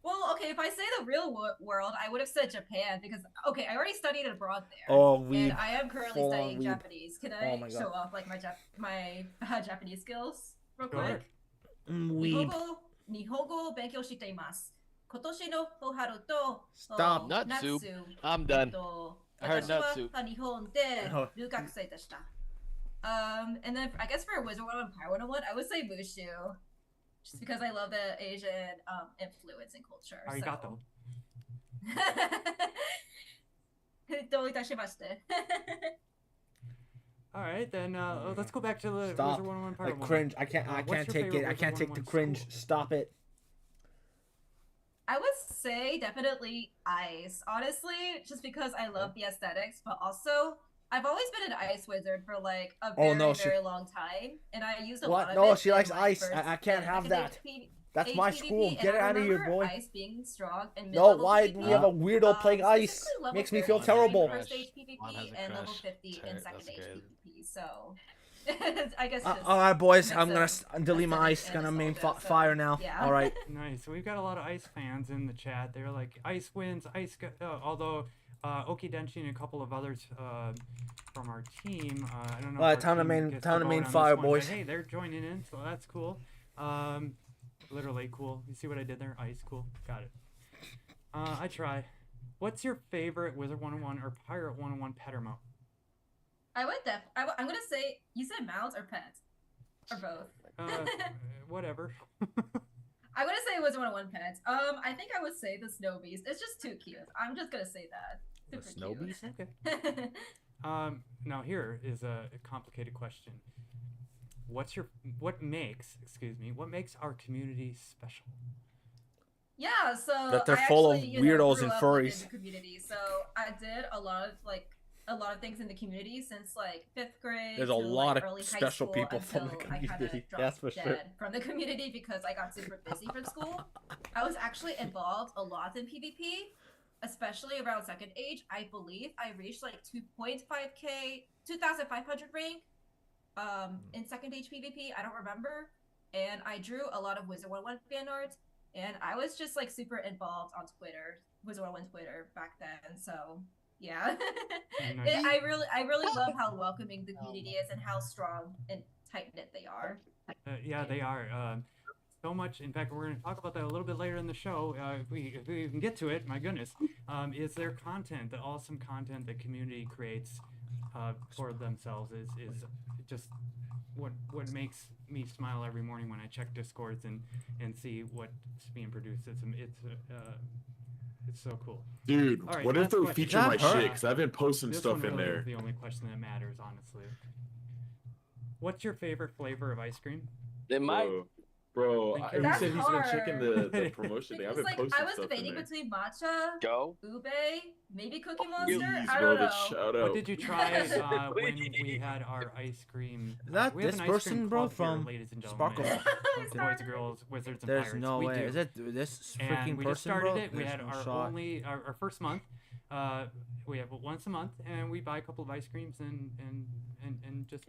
Well, okay, if I say the real world, I would have said Japan because, okay, I already studied abroad there. And I am currently studying Japanese. Can I show off like my Japanese skills real quick? Nihongo benkyou shite imasu. Kotoshi no Hoharu to Stop. Natsu. I'm done. I heard Natsu. And then I guess for Wizard 101 Pyre 101, I would say Mushu. Just because I love the Asian influence and culture. Arigato. All right, then let's go back to the Wizard 101 Pyre 101. Cringe. I can't take it. I can't take the cringe. Stop it. I would say definitely Ice, honestly, just because I love the aesthetics, but also I've always been an ice wizard for like a very long time, and I use a lot of it. No, she likes ice. I can't have that. That's my school. Get it out of here, boy. Ice being strong and no, why do we have a weirdo playing ice? Makes me feel terrible. First stage PvP and level 50 in second stage PvP. So I guess. All right, boys. I'm gonna a delete my ice. aesthetic Gonna and main nostalgia, so, fire now. yeah. All right. Nice. So we've got a lot of ice fans in the chat. They're like, ice wins, ice. Although Oki Denshi and a couple of others from our team. I don't know. All right, if our time to team main gets time to vote main on this fire, one, but boys. hey, they're joining in, so that's cool. Literally cool. You see what I did there? Ice, cool. Got it. I try. What's your favorite Wizard 101 or Pirate 101 pet or mount? I'm gonna say you said mounts or pets, or both. Whatever. I'm gonna say Wizard 101 pets. I think I would say the Snow Beast. It's just too cute. I'm just gonna say that. The Snow Beast? Okay. Now here is a complicated question. What makes our community special? Yeah, so That they're I full of actually, weirdos grew and up furries. within the community. So I did a lot of things in the community since like 5th grade. There's a to, lot like, of early high special school people from the until I kinda community. dropped That's for dead sure. from the community because I got super busy from school. I was actually involved a lot in PvP, especially around second age. I believe I reached like 2.5k, 2,500 rank in second age PvP. I don't remember. And I drew a lot of Wizard 101 fan art. And I was just like super involved on Twitter, Wizard 101 Twitter back then. So yeah, Nice. I really love how welcoming the community is and how strong and tight knit they are. Yeah, they are. So much. In fact, we're going to talk about that a little bit later in the show. If we can get to it, my goodness, is their content, the awesome content the community creates for themselves is just what makes me smile every morning when I check Discords and see what's being produced. It's so cool. Dude, All right, what if last they question. feature my shit? Because I've been posting This stuff one in really there. is the only question that matters, honestly. What's your favorite flavor of ice cream? They might. Bro, Thank he you. said he's been checking the promotion thing. I've Because been like posting I was stuff in debating there. between matcha, Go. ube, maybe Cookie Monster. Please, I bro, don't know. shout out. What did you try when we had our ice cream? Is that we have this an ice cream person, bro, club here, from ladies and Sparkle? gentlemen. Boys and girls, wizards and There's pirates. no we way. do. Is it this And freaking we person, just started bro? it. We There's had no our shot. our first month. We have it once a month, and we buy a couple of ice creams and just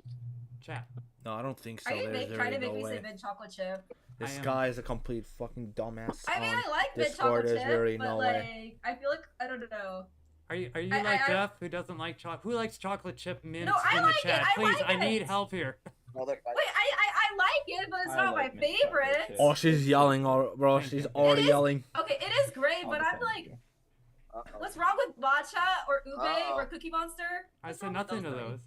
chat. No, I don't think so. Are you There's trying to really make no me say way. mint chocolate chip? This guy is a complete fucking dumbass. I mean, on I like mint Discord. chocolate There's chip, really but no like, way. I feel like I don't know. Are you I- like I- Jeff, who doesn't like chocolate? Who likes chocolate chip mint No, I in like the it, chat? I Please, like I need it. help here. Wait, I like it, but it's not my favorite. Oh, she's yelling, bro. She's already yelling. Okay, it is great, but I'm like, what's wrong with matcha or ube or Cookie Monster? I said nothing to those.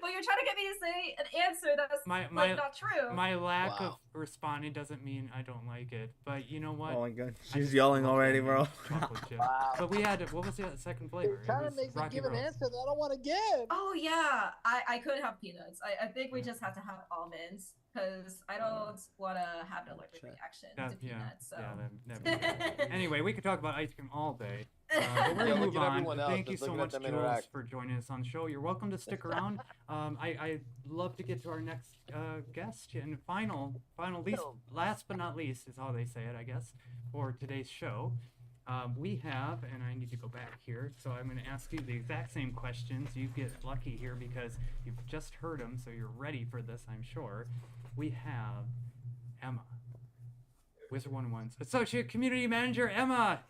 Well, you're trying to get me to say an answer that's like not true. My lack of responding doesn't mean I don't like it, but you know what? Oh my god, I she's just yelling love already, it. bro. Chocolate chip. But we had, what was the second flavor? It Trying was to make me Rocky give an Road. answer that I don't want to give. Oh yeah, I could have peanuts. I think we just have to have almonds because I don't want to have an allergic reaction to peanuts. So. Anyway, we could talk about ice cream all day. But we're Yeah, gonna look move at on. everyone else, Thank you just so looking at much, them Jules, interact. for joining us on the show. You're welcome to stick around. I'd love to get to our next guest and last but not least is how they say it, I guess, for today's show. We have, and I need to go back here, so I'm going to ask you the exact same questions. You get lucky here because you've just heard them, so you're ready for this, I'm sure. We have Emma, Wizard 101's Associate Community Manager, Emma.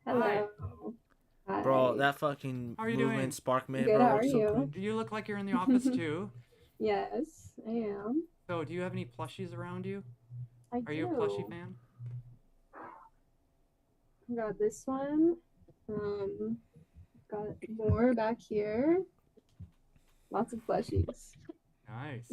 Hello. Hi. Bro, that fucking How are you movement doing? spark man, Good, bro. how are looks so you? cool. Do you look like you're in the office too? Yes, I am. So, do you have any plushies around you? I Are you a do. plushie fan? Got this one. Got more back here. Lots of plushies. Nice.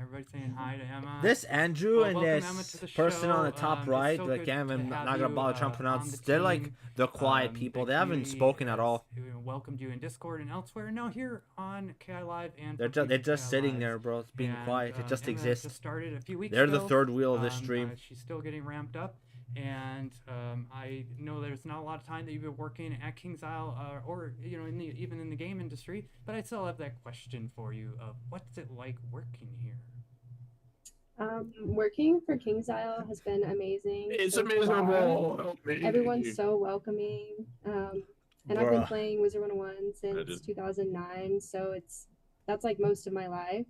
Everybody saying hi to Emma. This Andrew Well, and welcome, Emma, to this the person on the show. top It's right, so like good again, to I'm have not gonna you, bother trying to on pronounce. the They're like team. the quiet people. They haven't community spoken at all. Welcomed you in Discord and elsewhere. No, here on KI Live and They're just sitting there, bro. It's being And, quiet. It just Emma exists. Just started a few weeks They're ago. the third wheel of this stream. She's still getting ramped up, and I know there's not a lot of time that you've been working at King's Isle, or even in the game industry. But I still have that question for you: of what's it like working here? Working for King's Isle has been amazing. It's so miserable. far. Help me. Everyone's so welcoming. And I've been Bruh. playing Wizard 101 I since did. 2009, so it's that's like most of my life.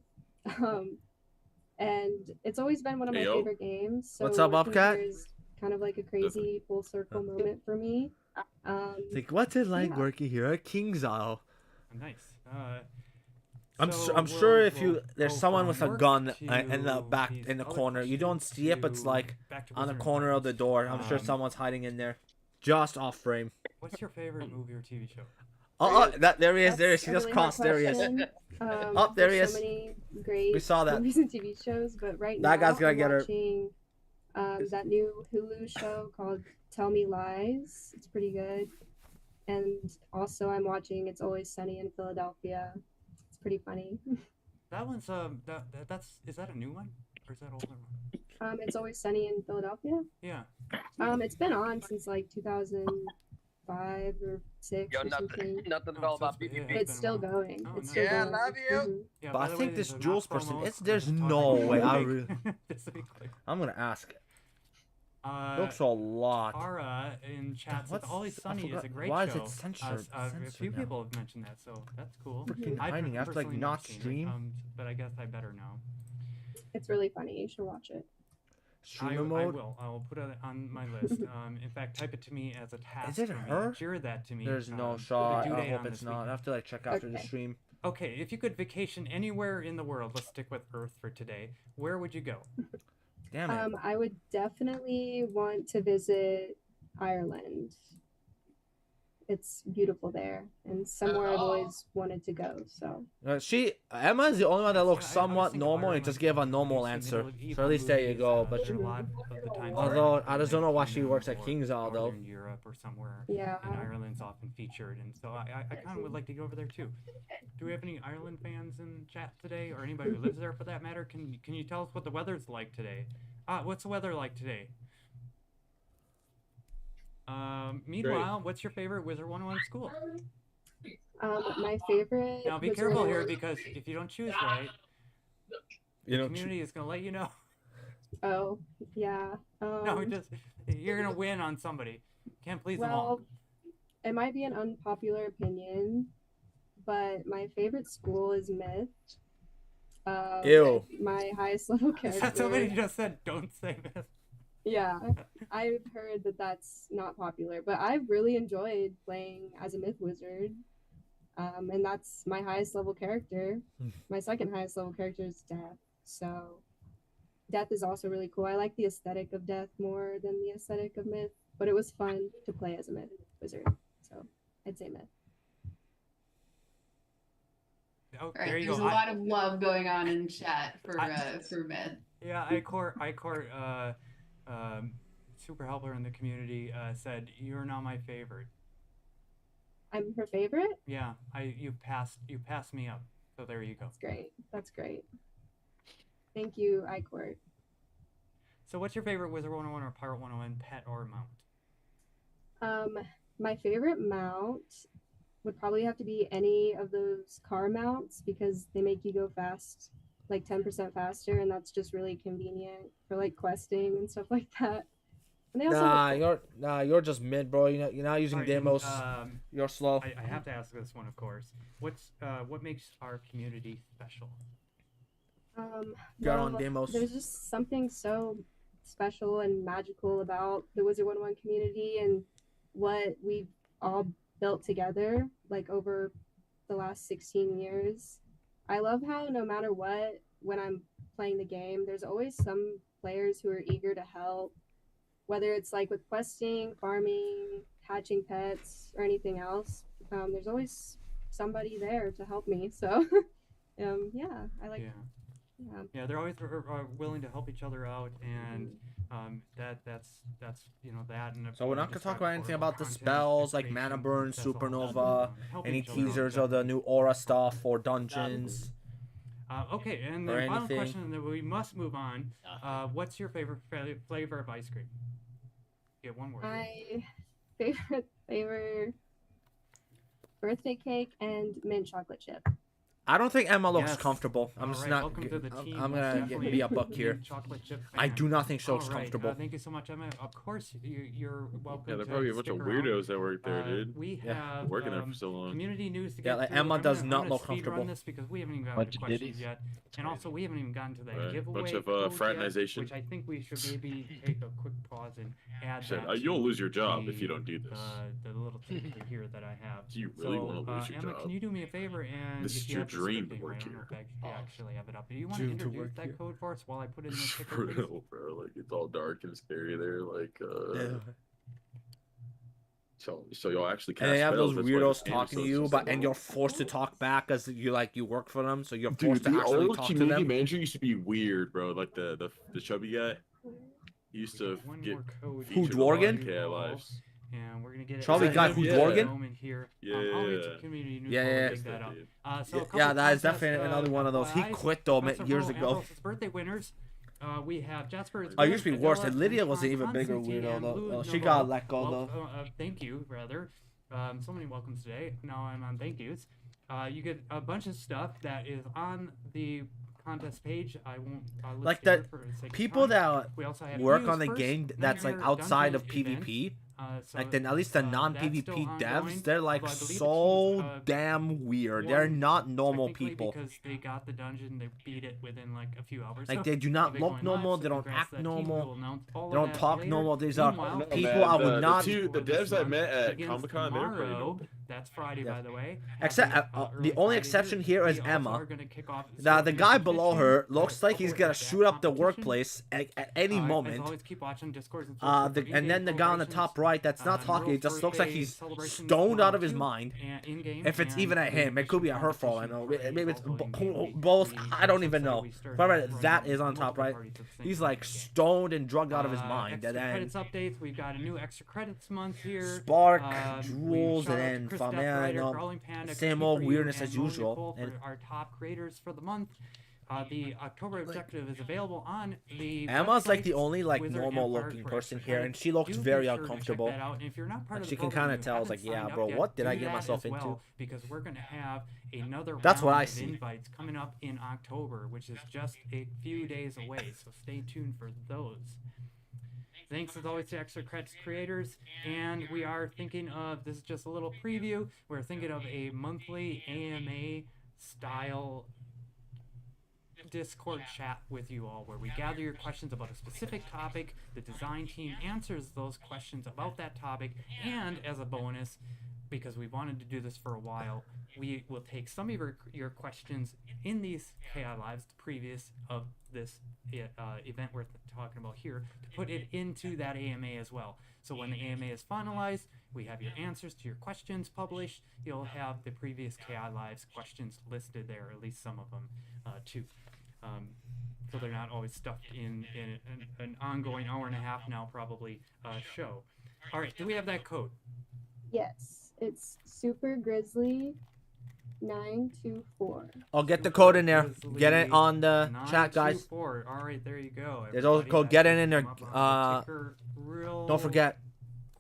Um, and it's always been one of my favorite games. So what's up, working Bobcat? here is kind of like a crazy full circle moment for me. Like, what's it like working here at King's Isle? Nice. I'm sure if there's someone with a gun in the back in the corner, you don't see it, but it's like on the corner of the door. I'm sure someone's hiding in there, just off frame. What's your favorite movie or TV show? There he is. There he is. He just crossed. There he is. There he is. So many great We saw that. movies and TV shows, but right That now guy's gonna I'm get her. watching that new Hulu show called Tell Me Lies. It's pretty good. And also I'm watching It's Always Sunny in Philadelphia. It's pretty funny. That one's is that a new one or is that older one? It's Always Sunny in Philadelphia. Yeah. It's been on since like 2005 or 6 or something. Nothing at all about BBB. It's still going. Oh, It's still Yeah, going. love you. Mhm. Yeah, But by I the think way, this there's a Jules not person, promo. there's I'm just no talking way. I about really, Just to be clear. I'm gonna ask. Looks a lot. Tara in chat says Always Sunny is a great why show. is it censored? A Censored few now. people have mentioned that, so that's cool. Freaking I've hiding. I have to like personally not never seen it, stream. but I guess I better know. It's really funny. You should watch it. Streamer I mode. will. I will put it on my list. In fact, type it to me as a task. Is it for me. her? Share that to me. There's no the shot. due I date hope on it's this not. I weekend. have to like check after the Okay. stream. Okay, if you could vacation anywhere in the world, let's stick with Earth for today. Where would you go? Damn it. I would definitely want to visit Ireland. It's beautiful there and somewhere I've always wanted to go. So Emma is the only one that looks I somewhat think normal and Ireland just give a is normal one of answer. these evil So at least there you movies, go. But there are a lot of the times although where I just don't know why she Kingdom works at or King's Isle though. Northern Europe or somewhere. Yeah. And Ireland's often featured, and so I kind of would like to go over there too. Do we have any Ireland fans in chat today, or anybody who lives there for that matter? Can you tell us what the weather's like today? What's the weather like today? Meanwhile, what's your favorite WIZARD101 school? My favorite. Now be was careful when- here because if you don't choose right, You the know, community is gonna let you know. Oh, yeah. No, you're gonna win on somebody. Can't please them all. Well, it might be an unpopular opinion, but my favorite school is Myth. Ew. My highest level Is that somebody character. just said don't say this? Yeah, I've heard that that's not popular, but I've really enjoyed playing as a Myth Wizard. And that's my highest level character. My second highest level character is Death. So Death is also really cool. I like the aesthetic of Death more than the aesthetic of Myth, but it was fun to play as a Myth Wizard. So I'd say Myth. Oh, All right, there you there's go. a lot of love going on in chat for Myth. Yeah, Icor, super helper in the community, said you're not my favorite. I'm her favorite? Yeah, you passed me up. So there you go. That's great. That's great. Thank you, iCourt. So what's your favorite WIZARD101 or Pirate 101 pet or mount? My favorite mount would probably have to be any of those car mounts because they make you go fast, like 10% faster, and that's just really convenient for like questing and stuff like that. And they also you're just mid, bro. You're not using demos. You're slow. I have to ask this one, of course. What makes our community special? You're on demos. There's just something so special and magical about the WIZARD101 community and what we've all built together like over the last 16 years. I love how no matter what, when I'm playing the game, there's always some players who are eager to help, whether it's like with questing, farming, hatching pets, or anything else. There's always somebody there to help me. So yeah, I like Yeah, they're always willing to help each other out, and that's that. And So we're not gonna talk about anything about the spells like Mana Burn, Supernova, any teasers of the new Aura stuff or dungeons. Okay, and or the final anything. question that we must move on. What's your favorite flavor of ice cream? Get one word. my favorite flavor: birthday cake and mint chocolate chip. I don't think Emma looks Yes. comfortable. I'm All just right, not. welcome to the team. I'm Most gonna definitely be a buck here. chocolate chip I fan. do not think she looks All right, comfortable. thank you so much, Emma. Of course, you're welcome. Yeah, there to probably a bunch of stick around. weirdos that work there, dude. We Yeah. have Working there for so long. community news to Yeah, get like to. Emma I'm does gonna- not I'm gonna look speed run comfortable. this because we haven't even gotten Bunch to of questions ditties. yet, and also we haven't even gotten to that Right. giveaway. Bunch of code fraternization. Yet, which I think we should maybe take a quick pause and add Said, that. you'll to lose your job if you the, don't do this. The little thing here that I have. Do you really So, want to lose your Emma, job? can you do me a favor and This if is you your have the dream to scripting, work right? I don't know here. if I actually have it up. Do you want to Dream to introduce work that here. code for us while I put it in the For ticker, please? real, bro. Like it's all dark and scary there. Like so y'all actually cast And they have those spells, that's why weirdos this game is talking so to you, but and successful. you're forced to talk back as you work for them, so you're Dude, forced to the actually old talk to community them. manager used to be weird, bro. Like the chubby guy. He used to get code Who, featured Dworgen? on KI Lives. And we're gonna get it. Chubby right guy in who, a Dworgen? moment here. Yeah. I'll read some community news Yeah, while we yeah. dig that up. So a Yeah, couple that is contests, definitely another one of those. He FYIs. quit though Professor years Pearl ago. Ambrose' birthday winners. We have Jasper. Oh, it used to be worse. And Adela, Lydia was an Sean even bigger Constantine, weirdo and though. Lou She Noel. got let go Well, though. thank you, rather. So many welcomes today. Now I'm on thank yous. You get a bunch of stuff that is on the contest page. I won't list Like it that here for the sake of people time. that We also have work news on the first, game that's like Nightmare outside of Dungeon event. PvP. So, Like then at least the that's non-PvP still ongoing, devs, they're like although I believe so it's, damn weird. They're one not normal technically people. because they got the dungeon, they beat it within like a few hours. Like So they do they'll not be look going normal. live, so They don't congrats act to that team. We normal. will announce all They of don't that talk later. normal. These are Meanwhile, people man, I would not. the devs I met at begins Comic-Con, they were pretty tomorrow. normal. That's Friday, Yeah. by the way. Except Happy, the early only Friday exception we here is also Emma. are gonna kick off Now the Scorpion guy below Competition. her looks like he's Couple gonna of shoot up the competition. workplace at any As moment. always, keep watching Discord and social for And then the guy on the celebrations. top right that's not talking, it just looks like he's stoned out of his mind. If it's even at him, it could be at her fault. I know. Maybe it's both. I don't even know. Whoever that is on top right, he's like stoned and drugged out of his mind. Extra And then credits updates. We've got a new extra credits month here. Spark, We Jules, shout out to and Chris Famia, Deathrider, you know, Growling Panda, same Cookie old for You, weirdness and as Mo usual. Nicole And for our top creators for the month. The October objective is available on the Emma's like the website, only like Wizard normal Empire looking for person extra here, credit. and she looks Do be very sure to check uncomfortable. that out. And if you're not part Like of she the can program, kind of you tell, haven't like, yeah, signed bro, up yet, what did I do get that myself as well, into? because we're going to have another That's what round I of see. invites coming up in October, which is just a few days away. So stay tuned for those. Thanks as always to Extra Credits creators, and we are thinking of, this is just a little preview, we're thinking of a monthly AMA style Discord chat with you all, where we gather your questions about a specific topic, the design team answers those questions about that topic, and as a bonus, because we wanted to do this for a while, we will take some of your questions in these KI Lives, the previous of this event we're talking about here, to put it into that AMA as well. So when the AMA is finalized, we have your answers to your questions published. You'll have the previous KI Lives questions listed there, at least some of them, too. So they're not always stuffed in an ongoing hour and a half now, probably, show. All right, do we have that code? Yes, it's Super Grizzly 924. I'll get the code in there. Get it on the chat, guys. 924. All right, there you go. There's also code. Get it in there. Real Don't forget.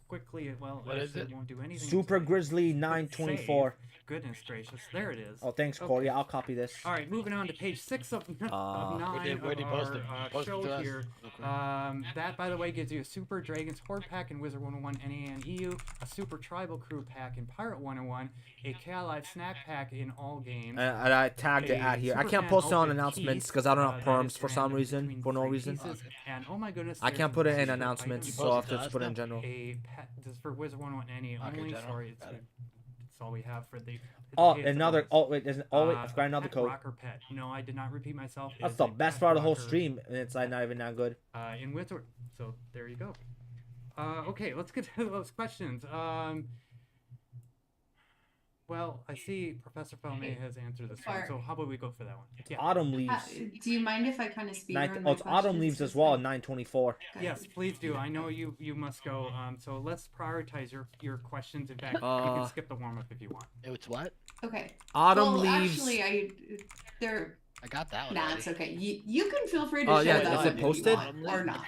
Quickly, well, What is it? Won't do anything. Super Grizzly 924. Goodness gracious, there it is. Oh, thanks, Corey. I'll copy this. All right, moving on to page 6 of 9 where do you of post it? our Post it show to us. here. Okay. That, by the way, gives you a Super Dragons Horde Pack in WIZARD101 NA and EU, a Super Tribal Crew Pack in Pirate 101, a KI Live Snack Pack in all games. And I tagged it at here. I can't post it on announcements because I don't have perms for some reason. For no reason. And oh my goodness, I there's can't a put it in special announcements, item. so I'll have to just put it in general. This is for WIZARD101 NA only. general. Sorry, that's all we have for the. Oh, the another. ASLs. Oh wait, there's. Oh wait, I forgot another Pet code. Rocker Pet. No, I did not repeat myself. It That's is the a best Pet part of the whole Rocker, stream, and it's like not even that good. in Wizard. So there you go. Okay, let's get to those questions. Well, I see Professor Felme has answered this one, so how about we go for that one? Yeah. Autumn leaves. Do you mind if I kind of speed run my It's autumn questions leaves as just well. like- 924. Yes, please do. I know you must go. So let's prioritize your questions. In fact, you can skip the warm up if you want. It's what? Okay. Autumn well, leaves. Actually, they're. I got that one. Nah, already. it's okay. You can feel free to Oh, show yeah, that is one it if you posted? want, or not.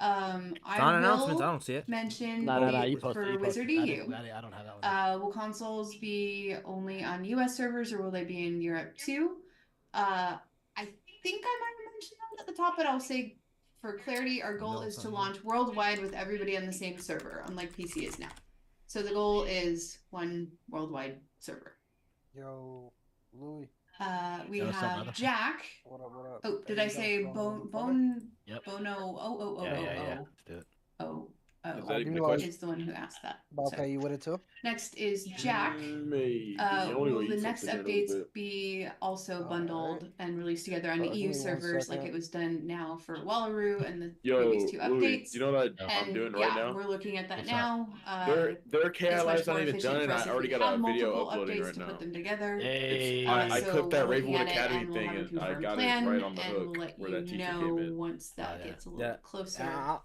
I Not will announcements. I don't see it. mention No, you for posted it. Wizard I EU. don't have that one. Will consoles be only on US servers or will they be in Europe too? I think I might have mentioned that at the top, but I'll say for clarity, our goal is to launch worldwide with everybody on the same server, unlike PC is now. So the goal is one worldwide server. Yo, Louis. We Yo, what's up, have brother? Jack. What up, what up? Oh, did I say Bono? Yep. Bono. Oh. Let's do it. Is that even the question? Is the one who asked that. Okay, So. you with it too? Next is Jack. Maybe. Will the next updates be also bundled and released together on the Give EU me 1 servers like second. it was done now for Wallaroo and the Yo, previous 2 Louis, updates? do you know what I'm And doing yeah, right now? we're looking at that What's now. Their KI It's much live's more not even efficient done, for and us I if already we got have a video multiple uploading updates right to now. put them together. Hey. I So clipped that we're Ravenwood looking at it Academy and we'll thing, have a and I confirmed got plan, it right on the and hook we'll let where you that teacher know came in. once that gets a little closer.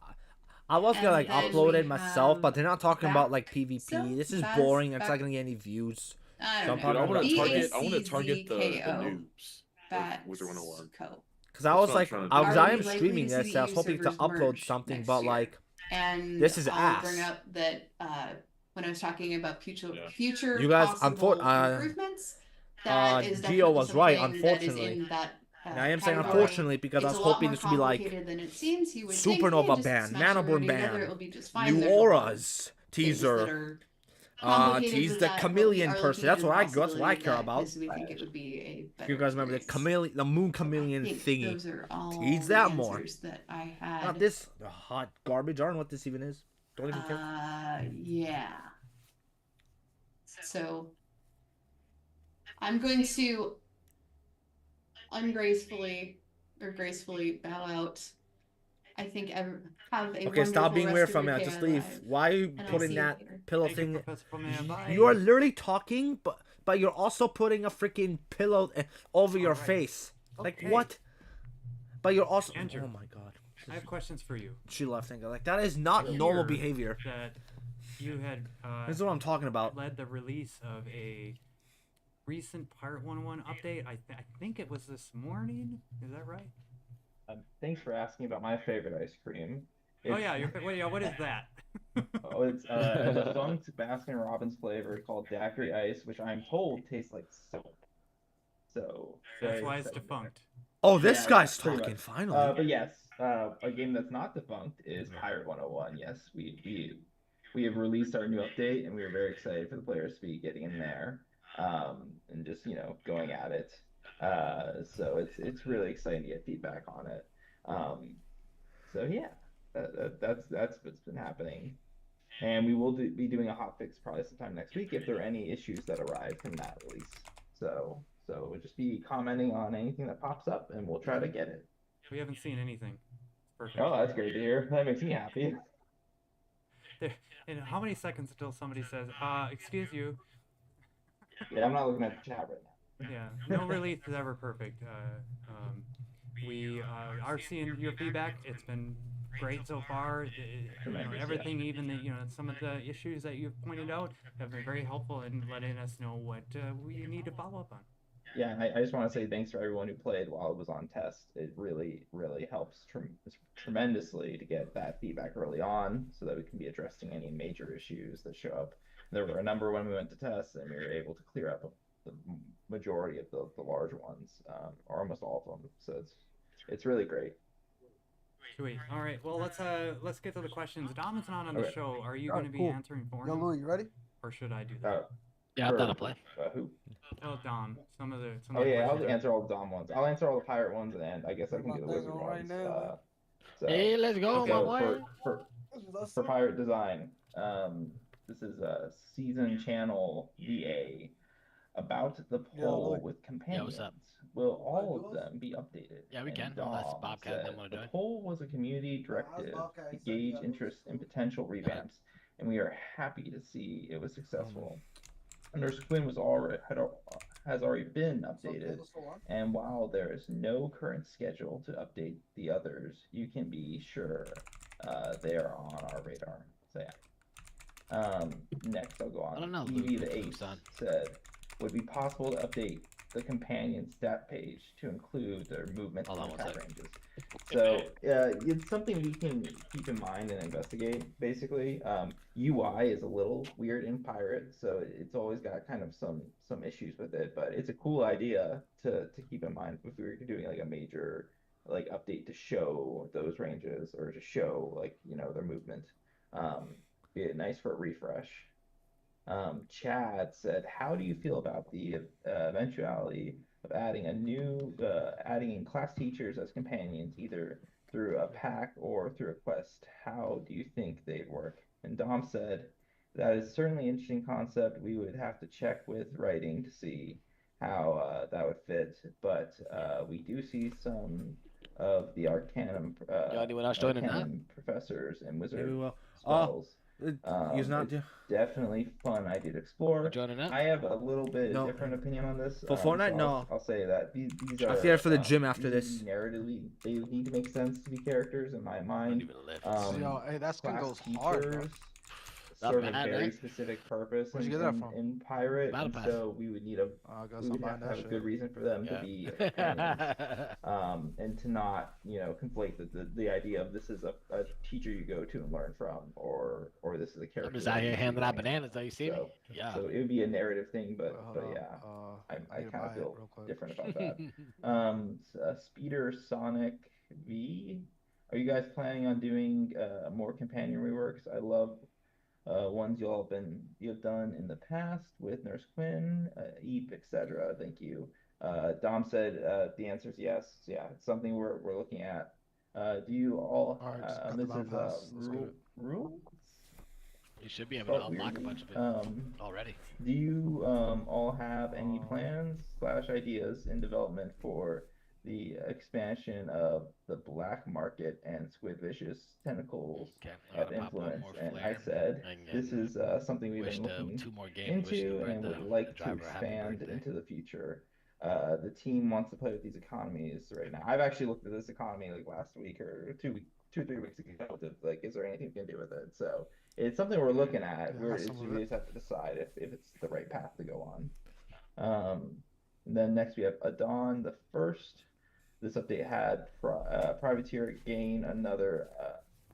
I was gonna like And then upload we it myself, but they're not talking about like back. PvP. So this is that's boring. It's back. not gonna get any views. I So don't I'm know. probably I gonna want to target the BACZKO. noobs. That's Wizard 101. Co. Because I That's was what I'm like, trying to I do. was, Are I we am likely streaming to see this. the I was EU hoping to servers upload merge something, next but year? like, And this is I'll bring ass. up that when I was talking about future You guys, possible improvements, that is Geo definitely was right. something that is Unfortunately, in that and I am saying category. unfortunately because I It's was a lot hoping more this would be like complicated than it seems. You would think, hey, Supernova just ban, smash everybody Manaborn together, ban, it'll be just fine. New There's a lot of auras things that teaser. are complicated Tease with the that, but we chameleon are person. looking That's at what the I care possibility of about. that, 'cause we think it would be a better You guys remember the experience. chameleon, the moon chameleon I think thingy? those are all Tease the that more. answers that I had. Not this hot garbage. I don't know what this even is. Don't even care. Yeah. So I'm going to ungracefully or gracefully bow out. I think have a Okay, stop being weird from me. I'll just leave. Why are you putting that pillow thing? You are literally talking, but you're also putting a freaking pillow over your face. Like what? But you're also. Andrew, oh my god. I have questions for you. She left and go like that is not normal behavior. That you had. This is what I'm talking about. Led the release of a recent Part 101 update. I think it was this morning. Is that right? Thanks for asking about my favorite ice cream. Oh yeah, what is that? It's a defunct Baskin Robbins flavor called Daiquiri Ice, which I'm told tastes like soap. So that's why it's defunct. Oh, this guy's pretty talking much. finally. But yes, a game that's not defunct is Pirate 101. Yes, we have released our new update, and we are very excited for the players to be getting in there, and just going at it. So it's really exciting to get feedback on it. So yeah, that's what's been happening, and we will be doing a hotfix probably sometime next week if there are any issues that arise from that release. So we'll just be commenting on anything that pops up, and we'll try to get it. We haven't seen anything. Perfect. Oh, that's great to hear. That makes me happy. And how many seconds until somebody says, excuse you? Yeah, I'm not looking at the chat right now. Yeah, no release is ever perfect. We are seeing your feedback. It's been great so far. Everything, even some of the issues that you've pointed out have been very helpful in letting us know what we need to follow up on. Yeah, and I just want to say thanks for everyone who played while it was on test. It really, really helps tremendously to get that feedback early on so that we can be addressing any major issues that show up. There were a number when we went to test, and we were able to clear up the majority of the large ones, or almost all of them. So it's really great. Sweet. All right. Well, let's get to the questions. Dom is not on the show. Are you going to be cool. answering for Yo, him? Louis, you ready? Or should I do that? Yeah, I've done a play. Who? Oh, Dom. Some of the I'll answer all the Dom ones. I'll answer all the pirate ones, and I guess I can do the wizard ones. Hey, let's go, my boy. For pirate design, this is a season channel VA about the poll with companions. Yeah, what's up? Will all of them be updated? Yeah, we can. Dom Unless Bobcat said, doesn't want to the join. poll was a community directive to gauge interest in potential revamps, and we are happy to see it was successful. Nurse Quinn has already been updated, and while there is no current schedule to update the others, you can be sure they are on our radar. So yeah. Next, I'll go on. I don't know. Evie the Ace said, would it be possible to update the companion stat page to include their movement and attack ranges. So it's something we can keep in mind and investigate. Basically, UI is a little weird in Pirate, so it's always got kind of some issues with it. But it's a cool idea to keep in mind if we were doing like a major like update to show those ranges or to show like their movement. Be nice for a refresh. Chad said, "How do you feel about the eventuality of adding in class teachers as companions, either through a pack or through a quest? How do you think they'd work?" And Dom said, "That is certainly an interesting concept. We would have to check with writing to see how that would fit, but we do see some of the Arcanum professors and wizard spells. It's definitely fun idea to explore. I have a little bit different opinion on this. For Fortnite, no. I'll say that these are. I fear for the gym after this. Narratively, they need to make sense to be characters in my mind. Yo, hey, that skin goes Teachers hard, bro. serve a very specific purpose in Pirate, and so we would need have a good reason for them to be and to not conflate the idea of this is a teacher you go to and learn from, or this is a character. I'm just out here handing out bananas. Though you see me? Yeah. So it would be a narrative thing, but yeah, I kind of feel different about that. Speeder Sonic V. Are you guys planning on doing more companion reworks? I love ones you've done in the past with Nurse Quinn, Eep, etc. Thank you. Dom said the answer is yes. Yeah, it's something we're looking at. Do you all? This is rules. You should be able to unlock a bunch of it already. Do you all have any plans / ideas in development for the expansion of the black market and Squid Vicious tentacles of influence? And I said this is something we've been looking into and would like to expand into the future. The team wants to play with these economies right now. I've actually looked at this economy like last week or 3 weeks ago. Like, is there anything we can do with it? So it's something we're looking at. We just have to decide if it's the right path to go on. And then next we have Adon the First. This update had Privateer gain another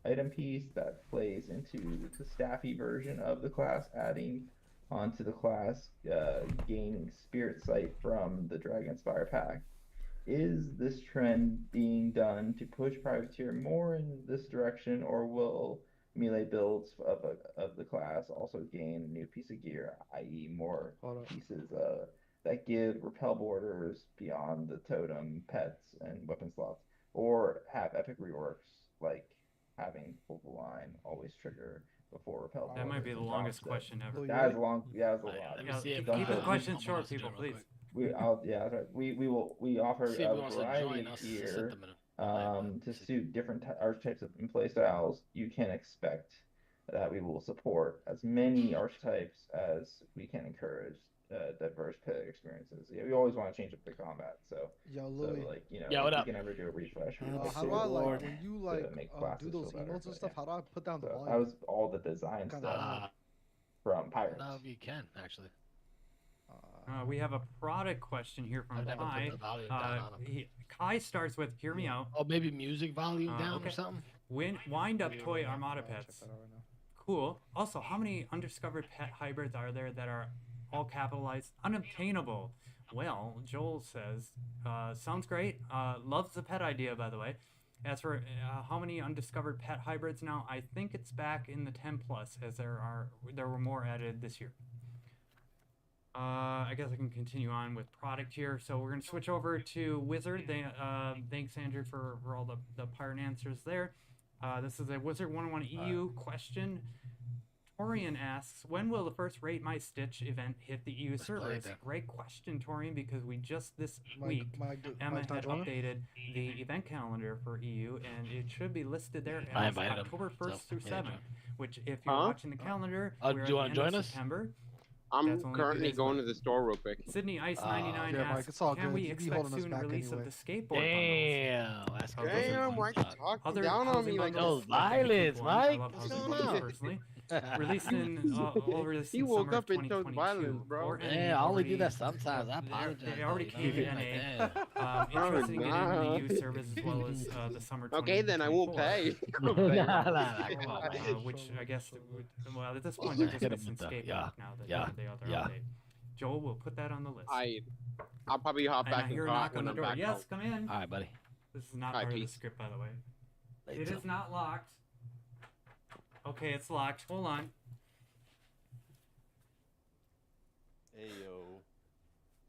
item piece that plays into the staffy version of the class, adding onto the class gaining Spirit Sight from the Dragonspire pack. Is this trend being done to push Privateer more in this direction, or will melee builds of the class also gain a new piece of gear, i.e. more pieces that give repel borders beyond the totem, pets, and weapon slots, or have epic reworks like having full line always trigger before repel borders? That might be the longest question ever. That is long. Yeah, that's a lot. Keep the questions short, people, please. We offer a variety here to suit different archetypes of play styles. You can expect that we will support as many archetypes as we can encourage diverse play experiences. Yeah, we always want to change up the combat. So, Louis. So like if we can ever do a refresh. How do I when you do those emotes and stuff? How do I put down the volume? That was all the design stuff from Pirates. No, you can actually. We have a product question here from Kai. Kai starts with, hear me out. Oh, maybe music volume down or something? Wind up toy Armada pets. Cool. Also, how many undiscovered pet hybrids are there that are all capitalized? Unobtainable. Well, Joel says, sounds great. Loves the pet idea, by the way. As for how many undiscovered pet hybrids now, I think it's back in the 10+, as there were more added this year. I guess I can continue on with product here. So we're going to switch over to Wizard. Thanks, Andrew, for all the pirate answers there. This is a WIZARD101 EU question. Torian asks, when will the first Rate My Stitch event hit the EU servers? Great question, Torian, because we just this week, Emma had updated the event calendar for EU, and it should be listed there as October 1st through 7th, which if you're watching the calendar, we're do you want to join us? September. I'm currently going to the store real quick. Sydney Ice 99 asks, can we expect soon release of the skateboard bundles? Damn, why are you talking down on me like those violence, Mike? What's going on? Personally. released in over this. He woke up and chose violence, bro. Yeah, I only do that sometimes. I apologize. They already came to NA. Interested in getting into the youth service as well as the summer. Okay, then I won't pay. Come on, man. Which I guess, well, at this point, they're just missing skate back now that they are there all day. Joel will put that on the list. I'll probably hop back and knock on the door. Yes, come in. All right, buddy. This is not part of the script, by the way. It is not locked. Okay, it's locked. Hold on. Hey, yo.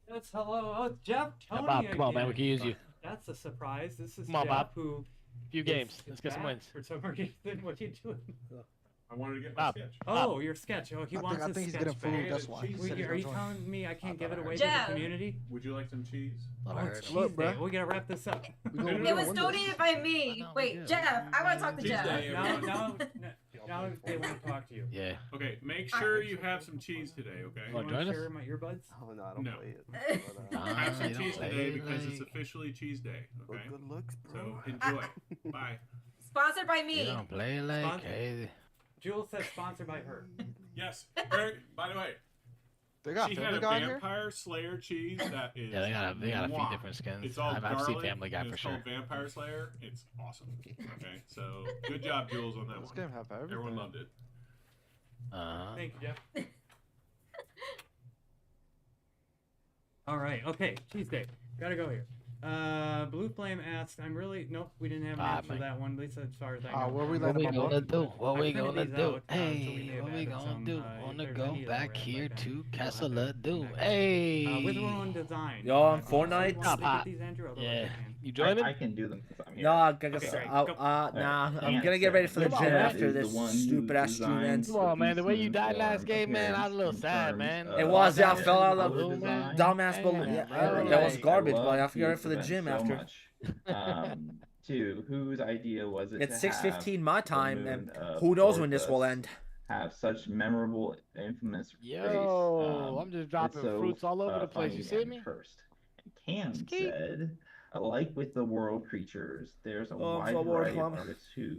It's hello. Oh, Jeff. Tony Bob, come on, man. again. We can use you. That's a surprise. This is Come on, Jeff, Bob. who... Few games. Let's get some wins. For some reason, what are you doing? I wanted to get my sketch. Oh, your sketch. Oh, he wants his he's sketch getting food, back. that's why. Are you telling me I can't give it away to Jeff. the community? Would you like some cheese? Oh, it's cheese day. We gotta wrap this up. It was donated by me. Wait, Jeff. I want to talk to Cheese Jeff. day, Now they want to talk to you. Yeah. Okay, make sure you have some cheese today, okay? You want to share my earbuds? Oh, no, I don't play it. Have some cheese today because it's officially cheese day, okay? Good looks, bro. So enjoy. Bye. Sponsored by me. You don't play like crazy. Jules says sponsored by her. Yes. By the way, they got she had a Vampire Slayer cheese that is. Yeah, they got a few different skins. It's all I've seen garlic, Family Guy and for it's sure. called Vampire Slayer. It's awesome. Okay, so good job, Jules, on that This one. game have everything. Everyone loved it. Thank you, Jeff. All right. Okay. Cheese day. Gotta go here. Blue Flame asks, nope, we didn't have an answer for that one, at least as far as I know. What we gonna do? What we gonna do? Hey, what we gonna do? Wanna go back here to Castle Doom. Hey. WIZARD101 design. Yo, on Fortnite. Yeah. You joining? I can do them because I'm here. No, I'm gonna get ready for the gym after this stupid ass stream ends. Come on, man. The way you died last game, man, I was a little sad, man. It was, yeah. I fell out of the dumbass balloon. Yeah, that was garbage, but I have to get ready for the gym after. Whose idea was it? It's 6:15 my time, and who knows when this will end. Have such memorable, infamous Yo, I'm just dropping fruits all over the place. You see me? First, Cam said, like with the world creatures, there's a wide variety of artists who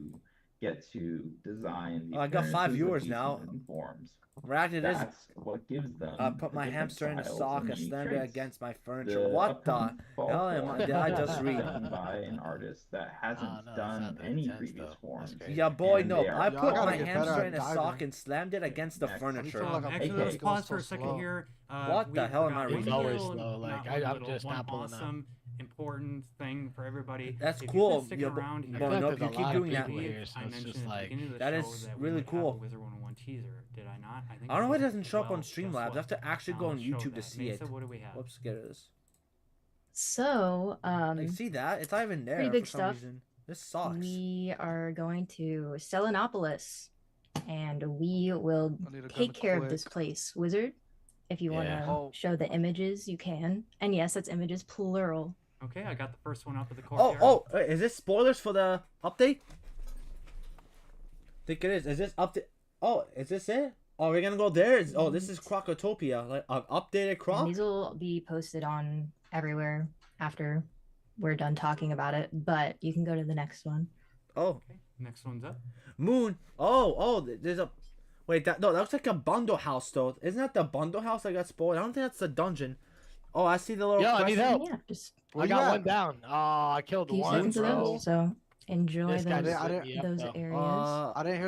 get to design. I got 5 viewers now. Forms. That's what gives them. I put my hamster in a sock and slammed it against my furniture. What the hell did I just read? By an artist that hasn't done any previous forms. Yeah, boy, no. I put my hamster in a sock and slammed it against the furniture. Actually, let's pause for a second here. What the hell am I reading? It's always slow. Like I'm just not pulling out. Important thing for everybody. That's if cool. You stick around here, you keep doing that. Here, so I mentioned at the beginning of the that show is that really cool. WIZARD101 teaser, did I not? I don't know why it doesn't show up on Streamlabs. I have to actually go on YouTube to see it. What do we have? Whoops, get this. So, I see that. It's not even there pretty big for some stuff. reason. This sucks. We are going to Selenopolis, and we will take care of this place. Wizard, if you want to show the images, you can. And yes, that's images plural. Okay, I got the first one up at the courtyard. Wait, is this spoilers for the update? I think it is. Is this update? Oh, is this it? Oh, we're gonna go there. This is Crocotopia, like an updated Croc. And these will be posted on everywhere after we're done talking about it. But you can go to the next one. Oh, okay. Next one's up. Moon. There's a. Wait, that looks like a bundle house though. Isn't that the bundle house that got spoiled? I don't think that's the dungeon. Oh, I see the little. Yo, I need help. Yeah, just. I got one down. Oh, I killed one, bro. So enjoy those areas. I didn't hear the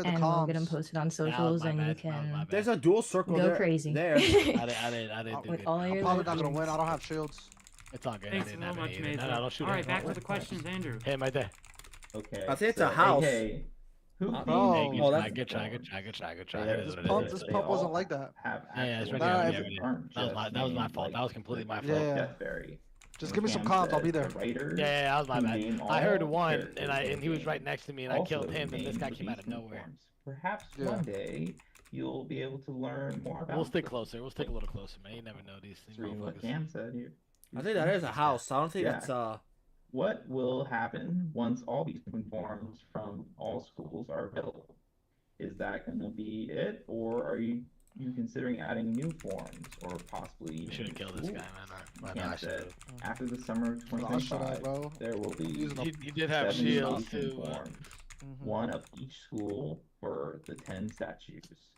and comms. we'll get them posted on socials, and you can. There's a dual circle go there. crazy. There. I didn't do With good. all I'm your probably not gonna win. I don't have shields. It's all good. Thanks so much, Mason. No, don't shoot. All right, back to the questions, Andrew. Hey, my day. Okay. I think it's a house. Good try. This pump wasn't like that. Yeah, it's that was my fault. That was completely my fault. Yeah. Just give me some comms. I'll be there. Yeah, that was my bad. I heard one, and he was right next to me, and I killed him, and this guy came out of nowhere. Perhaps one day you'll be able to learn more about. We'll stick closer. We'll stick a little closer, man. You never know these things. What Cam said here. I think that is a house. I don't think it's What will happen once all these forms from all schools are available? Is that going to be it, or are you considering adding new forms, or possibly? You shouldn't kill this guy, man. Cam said, after the summer of 2025, there will be. He did have shields too. Forms. one of each school for the 10 statues.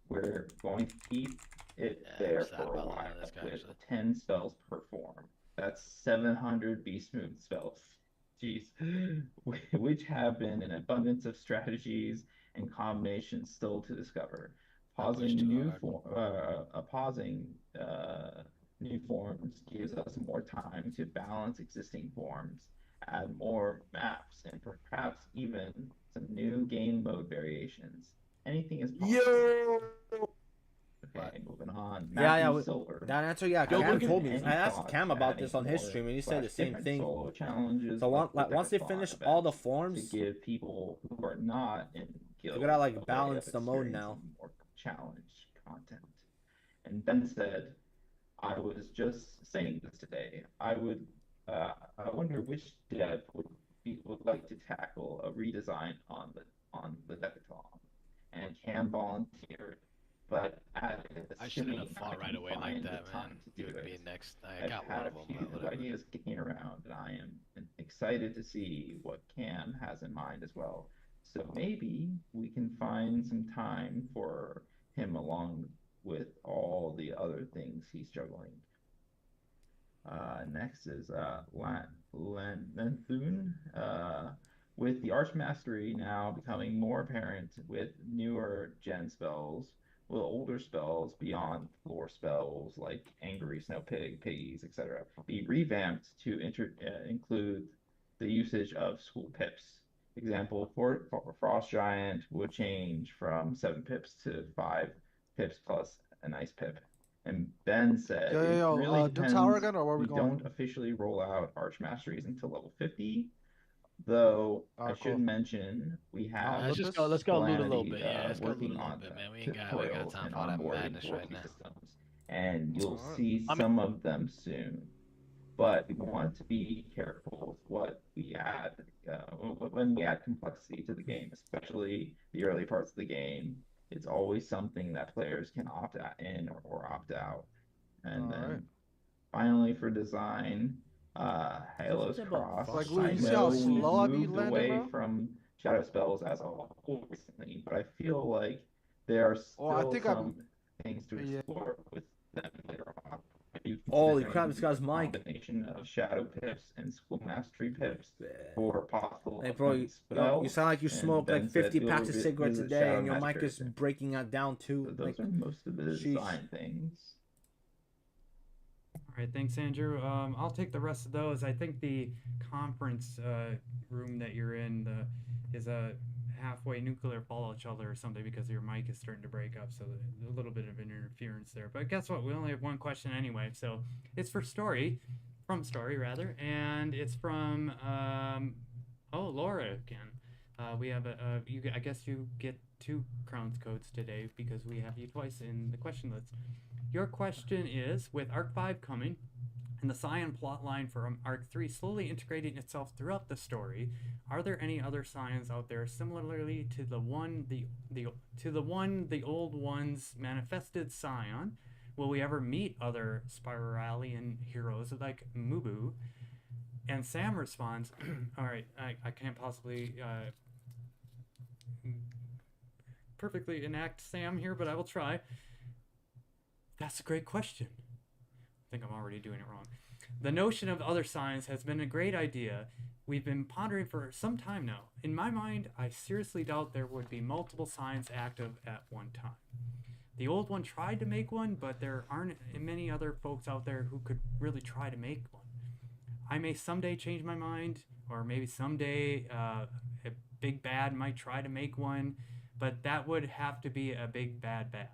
We're going to keep it there for a while with 10 spells per form. That's 700 beast move spells. Jeez. Which have been an abundance of strategies and combinations still to discover. Pausing new forms gives us more time to balance existing forms, add more maps, and perhaps even some new game mode variations. Anything is possible. Okay, moving on. Silver. That answer, Cam told me. I asked Cam about this on his stream, and he said the same thing. So once they finish all the forms, to give people who are not in guild, you gotta like balance the mode now. More challenge content. And Ben said, "I was just saying this today. I wonder which dev would like to tackle a redesign on the Decathlon." And Cam volunteered. But I shouldn't have fought right away like that, man. He would be next. I got one of them. I've had a few ideas kicking around, and I am excited to see what Cam has in mind as well. So maybe we can find some time for him along with all the other things he's juggling. Next is Lanthun. With the Archmastery now becoming more apparent with newer gen spells, will older spells beyond lore spells like Angry Snow Pig, Piggies, etc. be revamped to include the usage of school pips? Example, for Frost Giant would change from 7 pips to 5 pips plus an ice pip. And Ben said, it really depends. Again, or where we don't officially roll out Archmasteries until level 50. Though I should mention we have let's go loot a little bit. Yeah, let's go loot a little bit, man. We ain't got time for all that madness right now. And you'll see some of them soon. But we want to be careful with what we add when we add complexity to the game, especially the early parts of the game. It's always something that players can opt in or opt out. And then finally for design, Halo's Cross. Like, you see how slow I be moved landing, away bro? from shadow spells as a whole recently, but I feel like there are still some things to explore with them later on. Holy crap, this guy's mic. Combination of shadow pips and school mastery pips for possible. Hey bro, you sound like you smoked like 50 packs of cigarettes a day, and your mic is breaking out down too. So those are most of the design things. All right, thanks, Andrew. I'll take the rest of those. I think the conference room that you're in is a halfway nuclear fallout shelter or something, because your mic is starting to break up, so a little bit of interference there. But guess what? We only have one question anyway, so it's from Story, and it's from Laura again. We have I guess you get 2 crowns codes today because we have you twice in the question list. Your question is, with Arc 5 coming and the Scion plotline for Arc 3 slowly integrating itself throughout the story, are there any other Scions out there similarly to the old one's manifested Scion? Will we ever meet other Spiralian heroes like Mubu? And Sam responds, all right, I can't possibly perfectly enact Sam here, but I will try. That's a great question. I think I'm already doing it wrong. The notion of other Scions has been a great idea we've been pondering for some time now. In my mind, I seriously doubt there would be multiple Scions active at one time. The old one tried to make one, but there aren't many other folks out there who could really try to make one. I may someday change my mind, or maybe someday a big bad might try to make one, but that would have to be a big bad.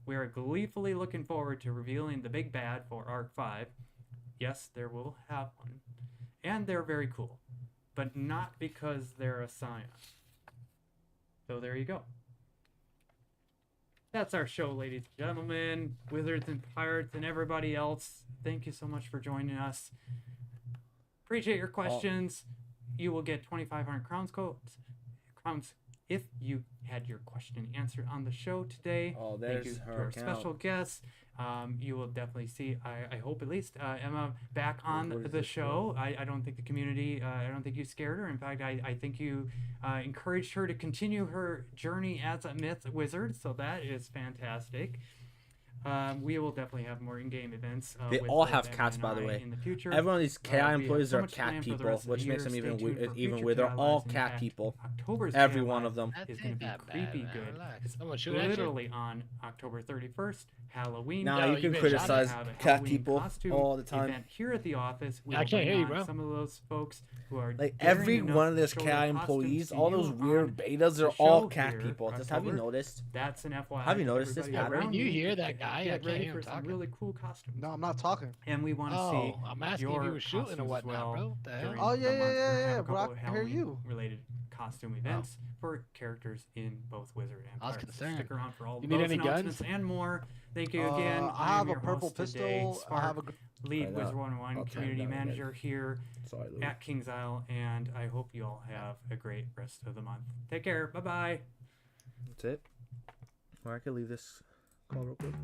We are gleefully looking forward to revealing the big bad for Arc 5. Yes, there will have one. And they're very cool. But not because they're a Scion. So there you go. That's our show, ladies and gentlemen, wizards and pirates and everybody else. Thank you so much for joining us. Appreciate your questions. You will get 2,500 crowns if you had your question answered on the show today. Oh, thank you there's to her our account. special guests. you will definitely see, I hope at least, Emma back on the show. I don't think the community, I don't think you scared her. In fact, I think you encouraged her to continue her journey as a myth wizard, so that is fantastic. We will definitely have more in-game events. They with all both have Emma cats, and by the I way. in the future. Everyone of these KI employees so are much cat planned for the people, rest of the which makes year. them Stay tuned for even future weird. They're KI all Lives. In cat fact, people. October's Every KI one Live of them. is going to be creepy good. Someone shoot at you. Literally on October 31st, Halloween. Nah, you can criticize cat people all the time. Event here at the office. We I can't hear you, bro. Some of those folks who are like every one of those KI employees, all those weird betas are all cat people. Just have you noticed? That's an FYI. Have you noticed this pattern? Did you hear that guy? I Get can't ready hear for him some talking. really cool costumes. No, I'm not talking. And we want to see I'm asking your if you were shooting or costumes whatnot, well bro. What the hell? during Oh, the yeah, month. yeah, We're gonna yeah, have a yeah, bro, couple I of can hear you. Halloween-related costume events for characters in both Wizard and I was Pirates. concerned. Stick around for all You those need any announcements guns? and more. Thank you again. I am have a your purple host today, pistol. I Spark, have a lead Right, WIZARD101 I'll community turn it down manager here Sorry, Lou. at Kings Isle, and I hope you all have a great rest of the month. Take care. Bye-bye. That's it. Or I could leave this call real quick.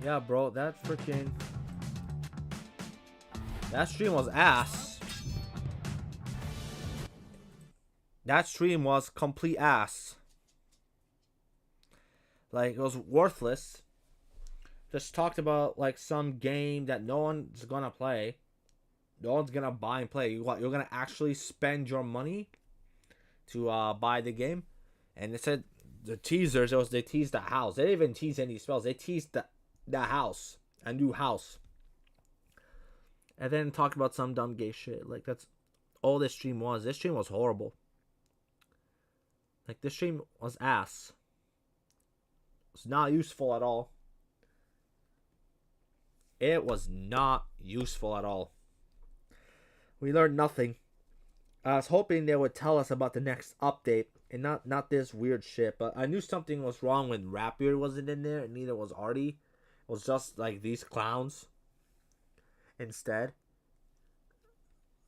Yeah, bro, that freaking... That stream was ass. That stream was complete ass. Like, it was worthless. Just talked about, like, some game that no one's gonna play. No one's gonna buy and play. You're gonna actually spend your money to buy the game. And it said, the teasers, they teased the house. They didn't even tease any spells. They teased the house. A new house. And then talked about some dumb gay shit. Like, that's all this stream was. This stream was horrible. Like, this stream was ass. It's not useful at all. It was not useful at all. We learned nothing. I was hoping they would tell us about the next update. And not this weird shit. But I knew something was wrong when Rapier wasn't in there. And neither was Artie. It was just, like, these clowns instead.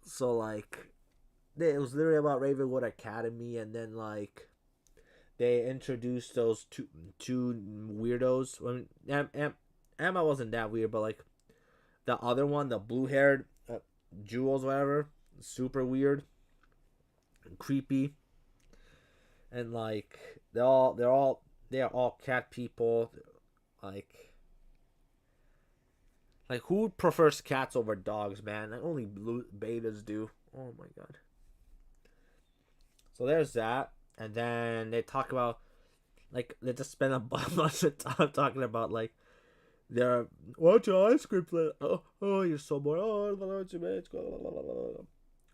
So, like, it was literally about Ravenwood Academy, and then, like, they introduced those two weirdos. I mean, Emma wasn't that weird, but, like, the other one, the blue-haired Jules, whatever, super weird and creepy. And, like, they are all cat people. Like, who prefers cats over dogs, man? Like, only blue betas do. Oh my god. So there's that. And then they talk about, like, they just spend a bunch of time talking about, like, what's your ice cream flavor? Oh, you're so bored. Oh, what's your match?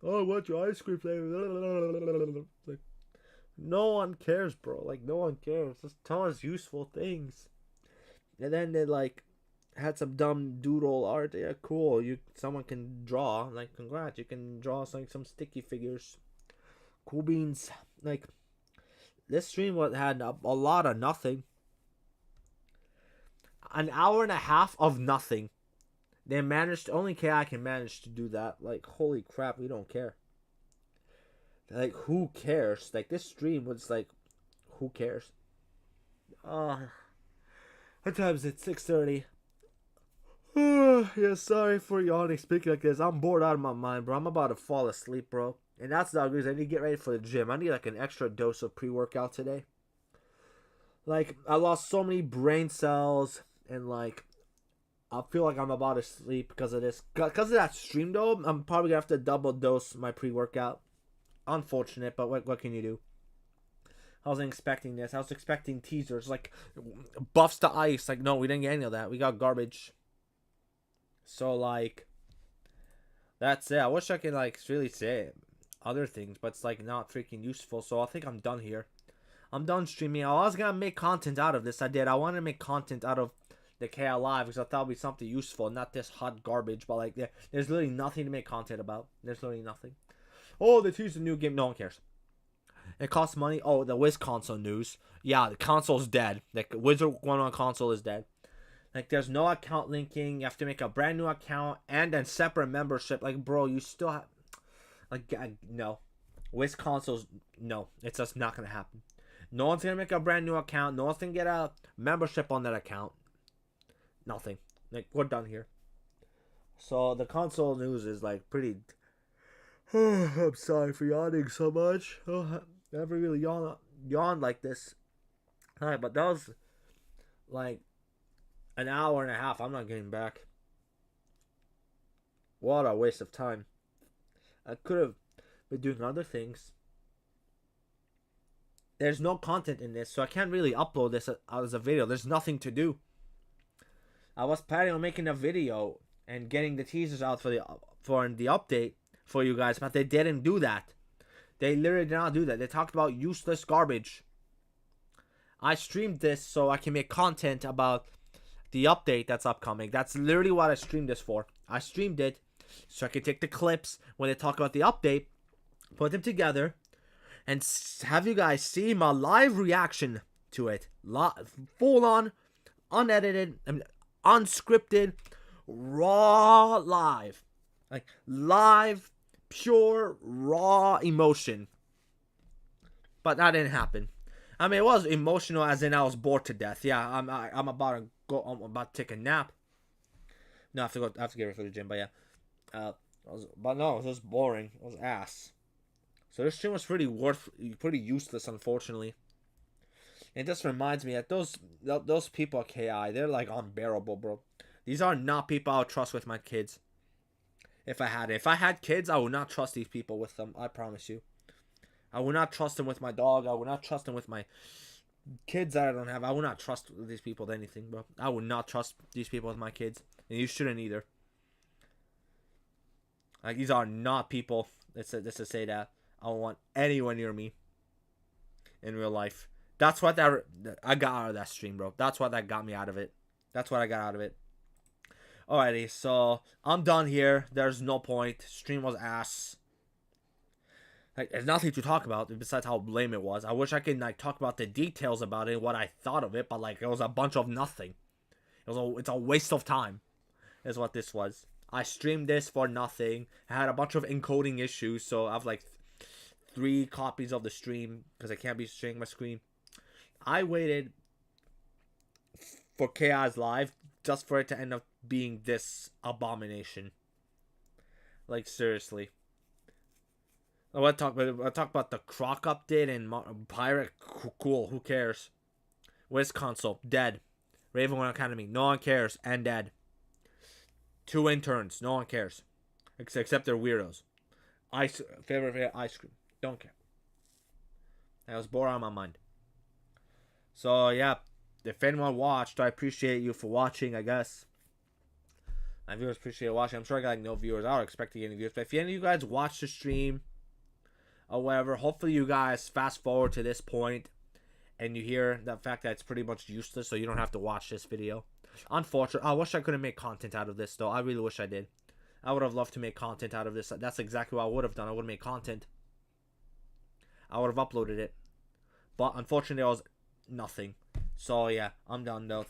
Oh, what's your ice cream flavor? Like, no one cares, bro. Like, no one cares. Just tell us useful things. And then they, like, had some dumb doodle art. Yeah, cool. Someone can draw. Like, congrats. You can draw some sticky figures. Cool beans. Like, this stream had a lot of nothing. An hour and a half of nothing. They managed. Only KI can manage to do that. Like, holy crap, we don't care. Like, who cares? Like, this stream was like, who cares? What time is it? 6:30. Yeah, sorry for yawning, speaking like this. I'm bored out of my mind, bro. I'm about to fall asleep, bro. And that's the reason I need to get ready for the gym. I need, like, an extra dose of pre-workout today. Like, I lost so many brain cells, and, like, I feel like I'm about to sleep because of this. Because of that stream, though, I'm probably going to have to double dose my pre-workout. Unfortunate, but what can you do? I wasn't expecting this. I was expecting teasers, like, buffs to ice. Like, no, we didn't get any of that. We got garbage. So, like, that's it. I wish I could, like, really say other things, but it's, like, not freaking useful. So I think I'm done here. I'm done streaming. I was gonna make content out of this. I did. I wanted to make content out of the KI Live because I thought it would be something useful, not this hot garbage. But, like, there's literally nothing to make content about. There's literally nothing. Oh, they teased a new game. No one cares. It costs money. Oh, the Wiz console news. Yeah, the console's dead. Like, WIZARD101 console is dead. Like, there's no account linking. You have to make a brand new account and then separate membership. Like, bro, you still have... Like, no. Wiz consoles, no. It's just not going to happen. No one's gonna make a brand new account. No one's gonna get a membership on that account. Nothing. Like, we're done here. So the console news is like pretty. I'm sorry for yawning so much. I never really yawned like this. Alright, but that was like an hour and a half. I'm not getting back. What a waste of time. I could have been doing other things. There's no content in this, so I can't really upload this as a video. There's nothing to do. I was planning on making a video and getting the teasers out for the update for you guys, but they didn't do that. They literally did not do that. They talked about useless garbage. I streamed this so I can make content about the update that's upcoming. That's literally what I streamed this for. I streamed it so I can take the clips when they talk about the update, put them together, and have you guys see my live reaction to it. Full on, unedited, unscripted, raw live. Like, live, pure, raw emotion. But that didn't happen. I mean, it was emotional as in I was bored to death. Yeah, I'm about to go. I'm about to take a nap. No, I have to get ready for the gym. But yeah, but no, it was just boring. It was ass. So this stream was pretty useless, unfortunately. It just reminds me that those people at KI, they're like unbearable, bro. These are not people I would trust with my kids. If I had kids, I would not trust these people with them. I promise you. I would not trust them with my dog. I would not trust them with my kids that I don't have. I would not trust these people with anything, bro. I would not trust these people with my kids. And you shouldn't either. Like, these are not people, just to say that, I don't want anyone near me in real life. That's what I got out of that stream, bro. That's what that got me out of it. That's what I got out of it. Alrighty, so I'm done here. There's no point. Stream was ass. Like, there's nothing to talk about besides how lame it was. I wish I could like talk about the details about it, what I thought of it, but like it was a bunch of nothing. It's a waste of time, is what this was. I streamed this for nothing. I had a bunch of encoding issues, so I have like 3 copies of the stream because I can't be sharing my screen. I waited for Chaos Live just for it to end up being this abomination. Like, seriously. I want to talk about the Croc update and Pirate. Cool, who cares? Wiz console dead. Raven One Academy, no one cares, and dead. 2 interns, no one cares, except they're weirdos. Favorite ice cream, don't care. That was bored out of my mind. So yeah, if anyone watched, I appreciate you for watching. I guess my viewers appreciate watching. I'm sure I got like no viewers. I don't expect to get any viewers, but if any of you guys watch the stream or whatever, hopefully you guys fast forward to this point and you hear the fact that it's pretty much useless, so you don't have to watch this video. Unfortunately, I wish I could have made content out of this, though. I really wish I did. I would have loved to make content out of this. That's exactly what I would have done. I would have made content. I would have uploaded it. But unfortunately, there was nothing. So yeah, I'm done though.